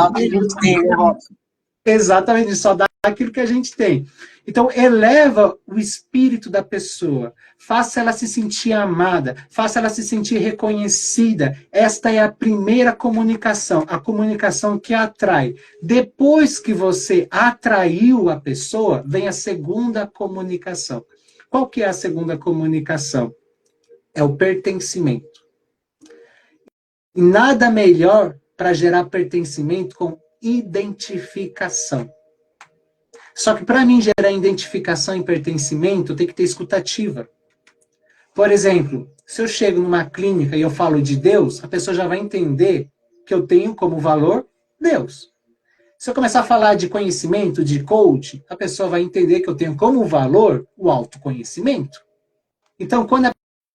Exatamente, só dá aquilo que a gente tem. Então, eleva o espírito da pessoa, faça ela se sentir amada, faça ela se sentir reconhecida. Esta é a primeira comunicação, a comunicação que atrai. Depois que você atraiu a pessoa, vem a segunda comunicação. Qual que é a segunda comunicação? É o pertencimento. E nada melhor para gerar pertencimento com identificação. Só que para mim gerar identificação e pertencimento, tem que ter escutativa. Por exemplo, se eu chego numa clínica e eu falo de Deus, a pessoa já vai entender que eu tenho como valor Deus. Se eu começar a falar de conhecimento, de coach, a pessoa vai entender que eu tenho como valor o autoconhecimento. Então, quando a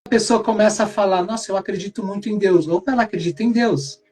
pessoa começa a falar, nossa, eu acredito muito em Deus, opa, ela acredita em Deus.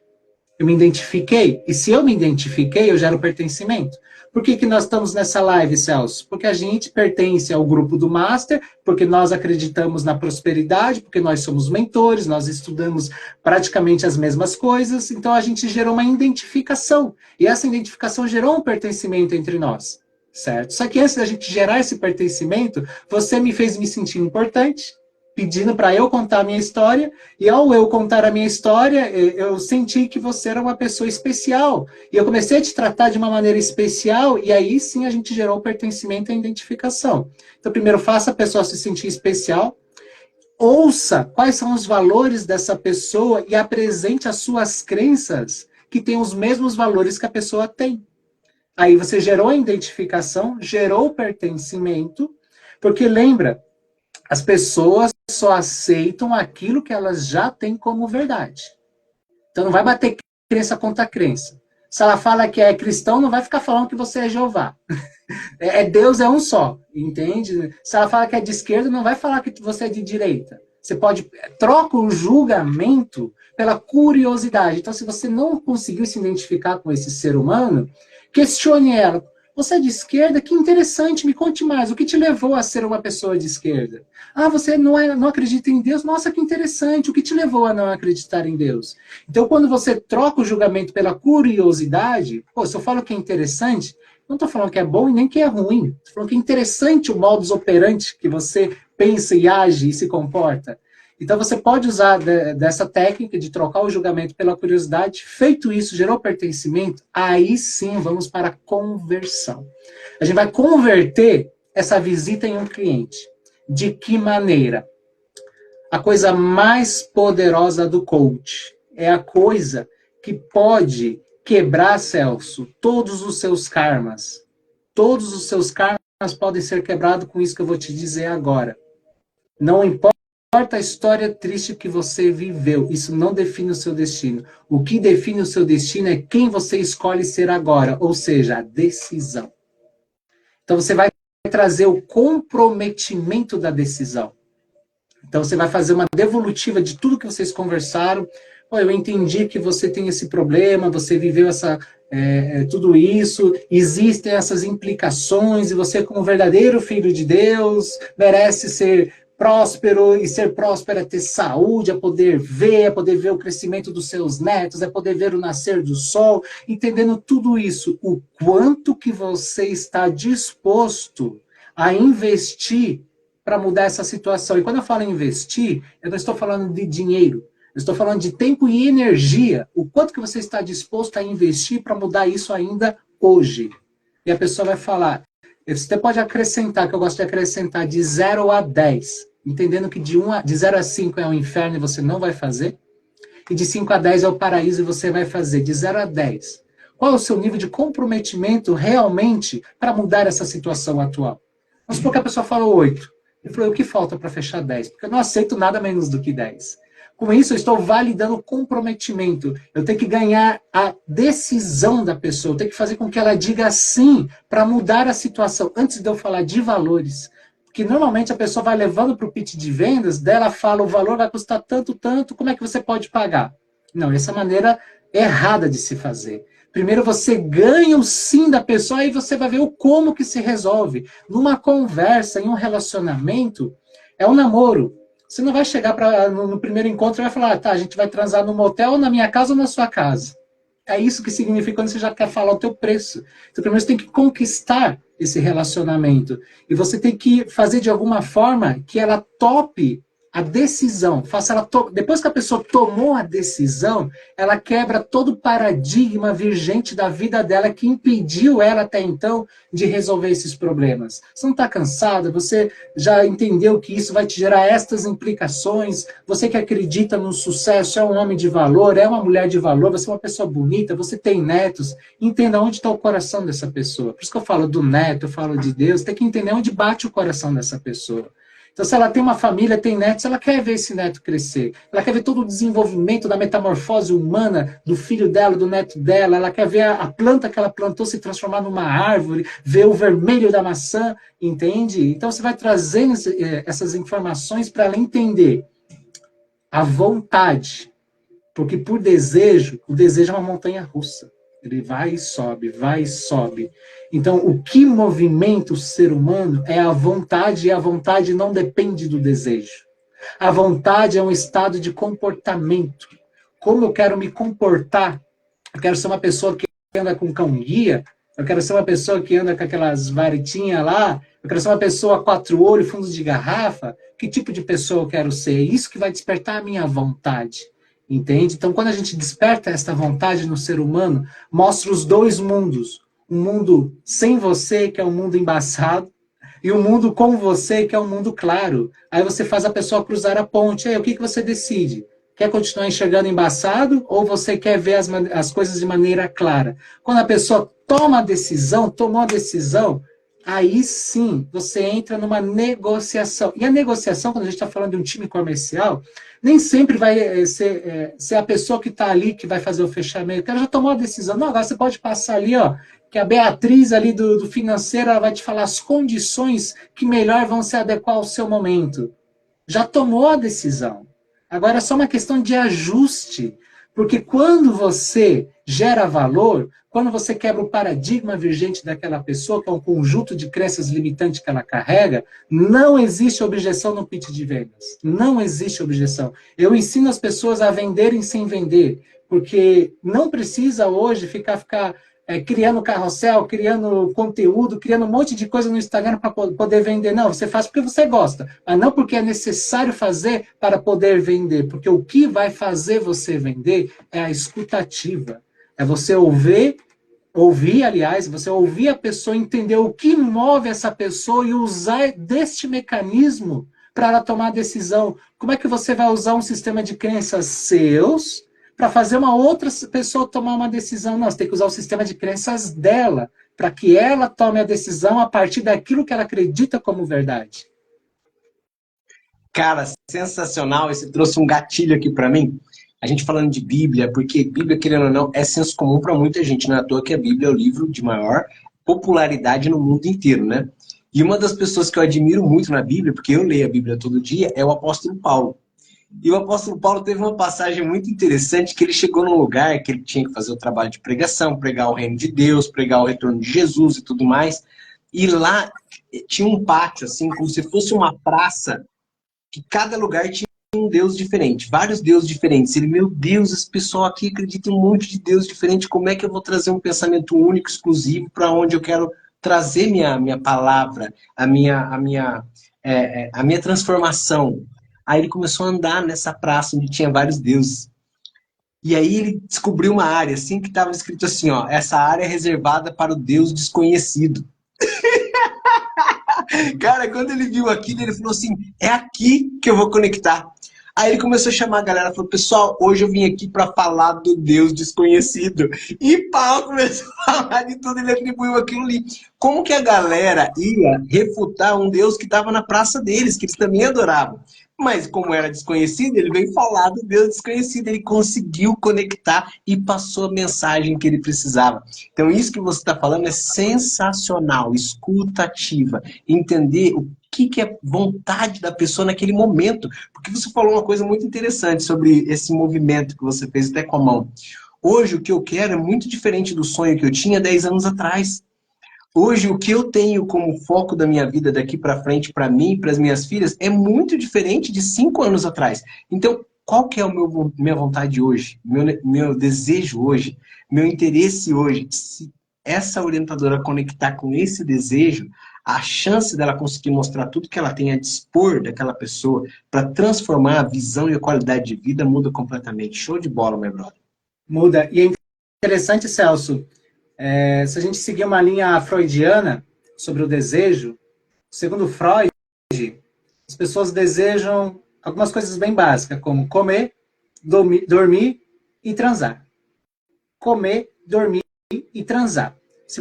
Eu me identifiquei, e se eu me identifiquei, eu gero pertencimento. Por que nós estamos nessa live, Celso? Porque a gente pertence ao grupo do Master, porque nós acreditamos na prosperidade, porque nós somos mentores, nós estudamos praticamente as mesmas coisas, então a gente gerou uma identificação, e essa identificação gerou um pertencimento entre nós, certo? Só que antes da gente gerar esse pertencimento, você me fez me sentir importante, pedindo para eu contar a minha história, e ao eu contar a minha história, eu senti que você era uma pessoa especial, e eu comecei a te tratar de uma maneira especial, e aí sim a gente gerou o pertencimento e a identificação. Então, primeiro, faça a pessoa se sentir especial, ouça quais são os valores dessa pessoa e apresente as suas crenças que têm os mesmos valores que a pessoa tem. Aí você gerou a identificação, gerou o pertencimento, porque lembra, as pessoas só aceitam aquilo que elas já têm como verdade. Então não vai bater crença contra crença. Se ela fala que é cristão, não vai ficar falando que você é Jeová. Deus é um só, entende? Se ela fala que é de esquerda, não vai falar que você é de direita. Você pode troca o julgamento pela curiosidade. Então, se você não conseguiu se identificar com esse ser humano, questione ela. Você é de esquerda? Que interessante, me conte mais. O que te levou a ser uma pessoa de esquerda? Ah, você não acredita em Deus? Nossa, que interessante. O que te levou a não acreditar em Deus? Então, quando você troca o julgamento pela curiosidade, pô, se eu falo que é interessante, não estou falando que é bom e nem que é ruim. Estou falando que é interessante o modus operandi que você pensa e age e se comporta. Então, você pode usar dessa técnica de trocar o julgamento pela curiosidade. Feito isso, gerou pertencimento, aí sim vamos para a conversão. A gente vai converter essa visita em um cliente. De que maneira? A coisa mais poderosa do coach é a coisa que pode quebrar, Celso, todos os seus karmas. Todos os seus karmas podem ser quebrados com isso que eu vou te dizer agora. Não importa a história triste que você viveu, isso não define o seu destino. O que define o seu destino é quem você escolhe ser agora, ou seja, a decisão. Então você vai trazer o comprometimento da decisão. Então você vai fazer uma devolutiva de tudo que vocês conversaram. Pô, eu entendi que você tem esse problema, você viveu tudo isso, existem essas implicações, e você, como verdadeiro filho de Deus, merece ser próspero, e ser próspero é ter saúde, é poder ver o crescimento dos seus netos, é poder ver o nascer do sol, entendendo tudo isso, o quanto que você está disposto a investir para mudar essa situação. E quando eu falo em investir, eu não estou falando de dinheiro, eu estou falando de tempo e energia, o quanto que você está disposto a investir para mudar isso ainda hoje. E a pessoa vai falar, você pode acrescentar, que eu gosto de acrescentar, de 0 a 10, entendendo que de 0 a 5 é o inferno e você não vai fazer, e de 5 a 10 é o paraíso e você vai fazer, de 0 a 10. Qual é o seu nível de comprometimento realmente para mudar essa situação atual? Vamos supor que a pessoa falou 8. Ele falou, o que falta para fechar 10? Porque eu não aceito nada menos do que 10. Com isso, eu estou validando o comprometimento. Eu tenho que ganhar a decisão da pessoa. Eu tenho que fazer com que ela diga sim para mudar a situação. Antes de eu falar de valores. Porque normalmente a pessoa vai levando para o pitch de vendas, dela fala, o valor vai custar tanto, tanto, como é que você pode pagar? Não, essa é a maneira errada de se fazer. Primeiro você ganha o sim da pessoa, aí você vai ver o como que se resolve. Numa conversa, em um relacionamento, é um namoro. Você não vai chegar no primeiro encontro e vai falar, tá, a gente vai transar no motel, na minha casa ou na sua casa. É isso que significa quando você já quer falar o teu preço. Então, primeiro você tem que conquistar esse relacionamento. E você tem que fazer de alguma forma que ela tope a decisão. Depois que a pessoa tomou a decisão, ela quebra todo o paradigma vigente da vida dela que impediu ela até então de resolver esses problemas. Você não está cansada? Você já entendeu que isso vai te gerar estas implicações? Você que acredita no sucesso, é um homem de valor, é uma mulher de valor, você é uma pessoa bonita, você tem netos. Entenda onde está o coração dessa pessoa. Por isso que eu falo do neto, eu falo de Deus, tem que entender onde bate o coração dessa pessoa. Então, se ela tem uma família, tem netos, ela quer ver esse neto crescer. Ela quer ver todo o desenvolvimento da metamorfose humana do filho dela, do neto dela. Ela quer ver a planta que ela plantou se transformar numa árvore, ver o vermelho da maçã, entende? Então, você vai trazendo essas informações para ela entender a vontade. Porque por desejo, o desejo é uma montanha russa. Ele vai e sobe, vai e sobe. Então, o que movimenta o ser humano é a vontade, e a vontade não depende do desejo. A vontade é um estado de comportamento. Como eu quero me comportar? Eu quero ser uma pessoa que anda com cão-guia, eu quero ser uma pessoa que anda com aquelas varetinhas lá, eu quero ser uma pessoa 4 olhos, fundo de garrafa. Que tipo de pessoa eu quero ser? Isso que vai despertar a minha vontade. Entende? Então, quando a gente desperta esta vontade no ser humano, mostra os dois mundos. Um mundo sem você, que é um mundo embaçado, e um mundo com você, que é um mundo claro. Aí você faz a pessoa cruzar a ponte. Aí, o que você decide? Quer continuar enxergando embaçado ou você quer ver as coisas de maneira clara? Quando a pessoa tomou a decisão, aí sim você entra numa negociação. E a negociação, quando a gente está falando de um time comercial, nem sempre vai ser a pessoa que está ali que vai fazer o fechamento. Ela já tomou a decisão. Não, agora você pode passar ali, ó, que a Beatriz ali do financeiro ela vai te falar as condições que melhor vão se adequar ao seu momento. já tomou a decisão. Agora é só uma questão de ajuste, porque quando você gera valor, quando você quebra o paradigma vigente daquela pessoa, que é um conjunto de crenças limitantes que ela carrega, não existe objeção no pitch de vendas. Não existe objeção. Eu ensino as pessoas a venderem sem vender, porque não precisa hoje ficar criando carrossel, criando conteúdo, criando um monte de coisa no Instagram para poder vender. Não, você faz porque você gosta, mas não porque é necessário fazer para poder vender, porque o que vai fazer você vender é a escutativa. É você aliás, você ouvir a pessoa, entender o que move essa pessoa e usar deste mecanismo para ela tomar a decisão. Como é que você vai usar um sistema de crenças seus para fazer uma outra pessoa tomar uma decisão? Não, você tem que usar o sistema de crenças dela, para que ela tome a decisão a partir daquilo que ela acredita como verdade. Cara, sensacional. Você trouxe um gatilho aqui para mim. A gente falando de Bíblia, porque Bíblia, querendo ou não, é senso comum para muita gente. Não é à toa que a Bíblia é o livro de maior popularidade no mundo inteiro, né? E uma das pessoas que eu admiro muito na Bíblia, porque eu leio a Bíblia todo dia, é o apóstolo Paulo. E o apóstolo Paulo teve uma passagem muito interessante, que ele chegou num lugar que ele tinha que fazer o trabalho de pregação, pregar o reino de Deus, pregar o retorno de Jesus e tudo mais. E lá tinha um pátio, assim, como se fosse uma praça, que cada lugar tinha um deus diferente, vários deuses diferentes. Ele, meu Deus, esse pessoal aqui acredita em um monte de deus diferente, como é que eu vou trazer um pensamento único, exclusivo, para onde eu quero trazer minha palavra, a minha transformação? Aí ele começou a andar nessa praça onde tinha vários deuses. E aí ele descobriu uma área, assim, que estava escrito assim, ó, essa área é reservada para o Deus desconhecido. Cara, quando ele viu aquilo, ele falou assim, é aqui que eu vou conectar. Aí ele começou a chamar a galera, falou, pessoal, hoje eu vim aqui para falar do Deus desconhecido. E Paulo começou a falar de tudo, ele atribuiu aquilo ali. Como que a galera ia refutar um Deus que estava na praça deles, que eles também adoravam? Mas como era desconhecido, ele veio falar do Deus desconhecido, ele conseguiu conectar e passou a mensagem que ele precisava. Então isso que você está falando é sensacional, escutativa, entender o que é vontade da pessoa naquele momento. Porque você falou uma coisa muito interessante sobre esse movimento que você fez até com a mão. Hoje o que eu quero é muito diferente do sonho que eu tinha 10 anos atrás. Hoje, o que eu tenho como foco da minha vida daqui para frente, para mim e para as minhas filhas, é muito diferente de 5 anos atrás. Então, qual que é minha vontade hoje? Meu desejo hoje? Meu interesse hoje? Se essa orientadora conectar com esse desejo, a chance dela conseguir mostrar tudo que ela tem a dispor daquela pessoa para transformar a visão e a qualidade de vida muda completamente. Show de bola, meu brother. Muda. E é interessante, Celso, se a gente seguir uma linha freudiana sobre o desejo, segundo Freud, as pessoas desejam algumas coisas bem básicas, como comer, dormir e transar. Comer, dormir e transar. Se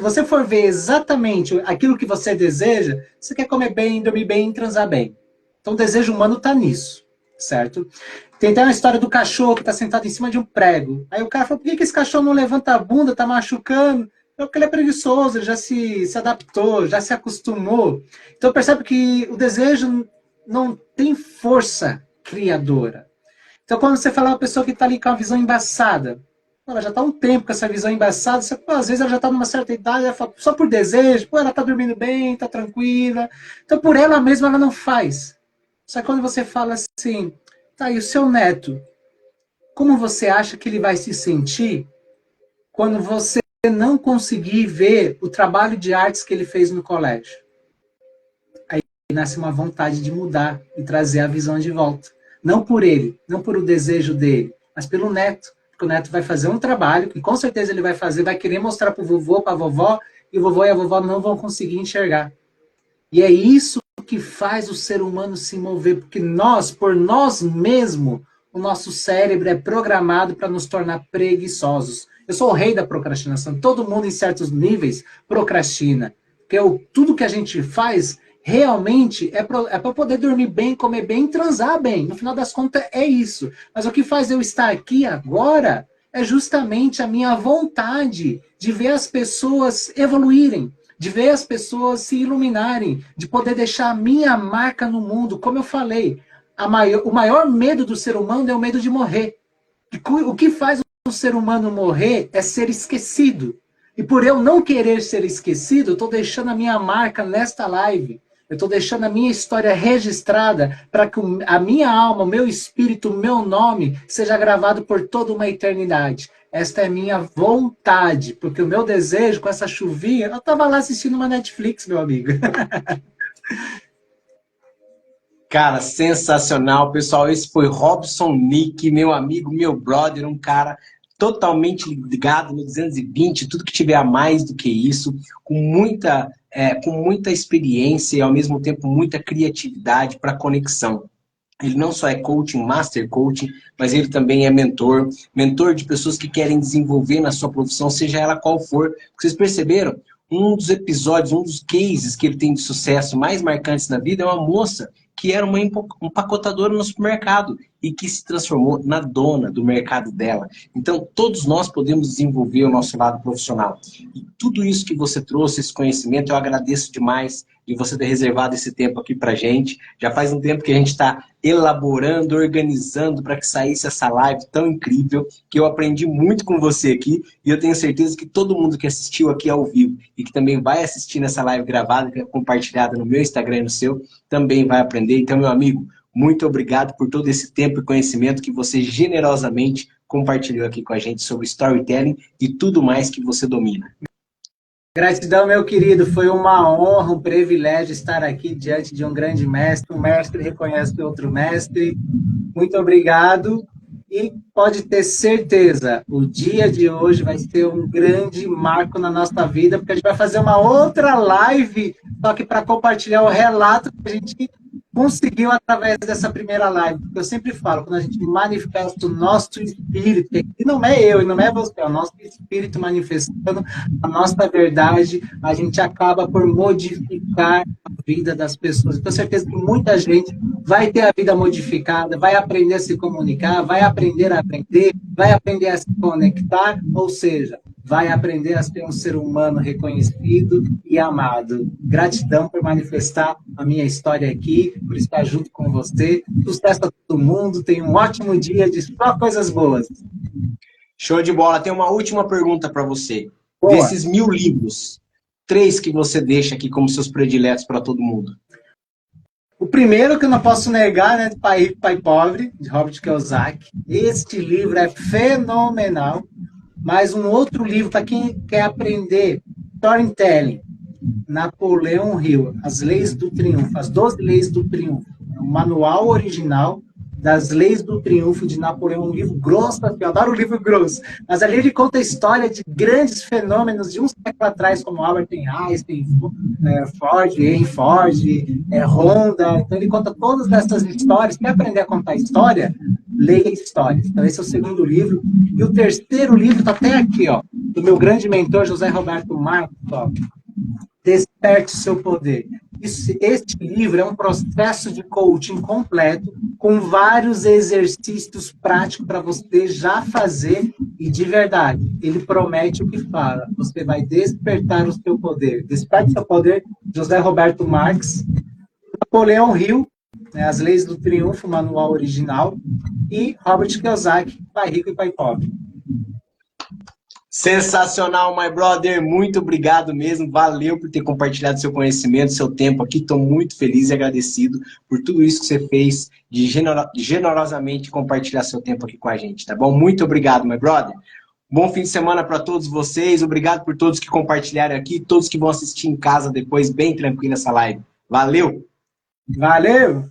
você for ver exatamente aquilo que você deseja, você quer comer bem, dormir bem e transar bem. Então o desejo humano está nisso, certo? Tem até uma história do cachorro que está sentado em cima de um prego. Aí o cara falou, por que esse cachorro não levanta a bunda, está machucando? Porque ele é preguiçoso, ele já se adaptou, já se acostumou. Então percebe que o desejo não tem força criadora. Então quando você fala uma pessoa que está ali com a visão embaçada, ela já está há um tempo com essa visão embaçada, às vezes ela já está numa certa idade, ela fala, só por desejo, ela está dormindo bem, está tranquila. Então por ela mesma ela não faz. Só que quando você fala assim, tá, e o seu neto, como você acha que ele vai se sentir quando você não conseguir ver o trabalho de artes que ele fez no colégio? Aí nasce uma vontade de mudar e trazer a visão de volta. Não por ele, não por o desejo dele, mas pelo neto. Porque o neto vai fazer um trabalho que com certeza ele vai fazer, vai querer mostrar para o vovô, para a vovó, e o vovô e a vovó não vão conseguir enxergar. E é isso que faz o ser humano se mover, porque nós, por nós mesmos, o nosso cérebro é programado para nos tornar preguiçosos. Eu sou o rei da procrastinação. Todo mundo, em certos níveis, procrastina. Porque tudo que a gente faz, realmente, é para poder dormir bem, comer bem, transar bem. No final das contas, é isso. Mas o que faz eu estar aqui agora é justamente a minha vontade de ver as pessoas evoluírem, de ver as pessoas se iluminarem, de poder deixar a minha marca no mundo. Como eu falei, o maior medo do ser humano é o medo de morrer. O que faz o ser humano morrer é ser esquecido. E por eu não querer ser esquecido, eu estou deixando a minha marca nesta live. Eu estou deixando a minha história registrada para que a minha alma, o meu espírito, o meu nome seja gravado por toda uma eternidade. Esta é a minha vontade, porque o meu desejo com essa chuvinha, eu estava lá assistindo uma Netflix, meu amigo. Cara, sensacional, pessoal. Esse foi Robson Nick, meu amigo, meu brother, um cara totalmente ligado no 220, tudo que tiver a mais do que isso, com muita experiência e ao mesmo tempo muita criatividade para conexão. Ele não só é coaching, master coaching, mas ele também é mentor de pessoas que querem desenvolver na sua profissão, seja ela qual for. Vocês perceberam? Um dos episódios, um dos cases que ele tem de sucesso mais marcantes na vida é uma moça que era uma empacotadora no supermercado e que se transformou na dona do mercado dela. Então, todos nós podemos desenvolver o nosso lado profissional. E tudo isso que você trouxe, esse conhecimento, eu agradeço demais de você ter reservado esse tempo aqui pra gente. Já faz um tempo que a gente está elaborando, organizando para que saísse essa live tão incrível, que eu aprendi muito com você aqui, e eu tenho certeza que todo mundo que assistiu aqui ao vivo e que também vai assistir nessa live gravada, que é compartilhada no meu Instagram e no seu, também vai aprender. Então, meu amigo, muito obrigado por todo esse tempo e conhecimento que você generosamente compartilhou aqui com a gente sobre storytelling e tudo mais que você domina. Gratidão, meu querido. Foi uma honra, um privilégio estar aqui diante de um grande mestre. Um mestre reconhece outro mestre. Muito obrigado. E pode ter certeza, o dia de hoje vai ser um grande marco na nossa vida, porque a gente vai fazer uma outra live, só que para compartilhar o relato que a gente conseguiu através dessa primeira live. Porque eu sempre falo, quando a gente manifesta o nosso espírito, e não é eu, e não é você, é o nosso espírito manifestando a nossa verdade, a gente acaba por modificar a vida das pessoas. Eu tenho certeza que muita gente vai ter a vida modificada, vai aprender a se comunicar, vai aprender a aprender, vai aprender a se conectar, ou seja, vai aprender a ser um ser humano reconhecido e amado. Gratidão por manifestar a minha história aqui, por estar junto com você. Sucesso a todo mundo, tenha um ótimo dia de só coisas boas. Show de bola. Tem uma última pergunta para você. Boa. Desses 1000 livros, 3 que você deixa aqui como seus prediletos para todo mundo. O primeiro que eu não posso negar, né, Pai Rico, Pai Pobre, de Robert Kiyosaki. Este livro é fenomenal. Mas um outro livro, para quem quer aprender storytelling, Napoleão Hill, As Leis do Triunfo, As 12 Leis do Triunfo. É um manual original das Leis do Triunfo de Napoleão, um livro grosso, eu adoro o livro grosso, mas ali ele conta a história de grandes fenômenos de um século atrás, como Albert Einstein, Ford, Henry Ford, Honda. Então ele conta todas essas histórias. Quer aprender a contar história? Leia histórias. Então esse é o segundo livro. E o terceiro livro está até aqui, ó, do meu grande mentor, José Roberto Marques, ó, Desperte o Seu Poder. Este livro é um processo de coaching completo, com vários exercícios práticos para você já fazer, e de verdade, ele promete o que fala. Você vai despertar o seu poder. Desperte o Seu Poder, José Roberto Marques, Napoleão Hill, né, As Leis do Triunfo, manual original, e Robert Kiyosaki, Pai Rico e Pai Pobre. Sensacional, my brother. Muito obrigado mesmo. Valeu por ter compartilhado seu conhecimento, seu tempo aqui. Estou muito feliz e agradecido por tudo isso que você fez de generosamente compartilhar seu tempo aqui com a gente, tá bom? Muito obrigado, my brother. Bom fim de semana para todos vocês. Obrigado por todos que compartilharam aqui, todos que vão assistir em casa depois, bem tranquilo essa live. Valeu! Valeu!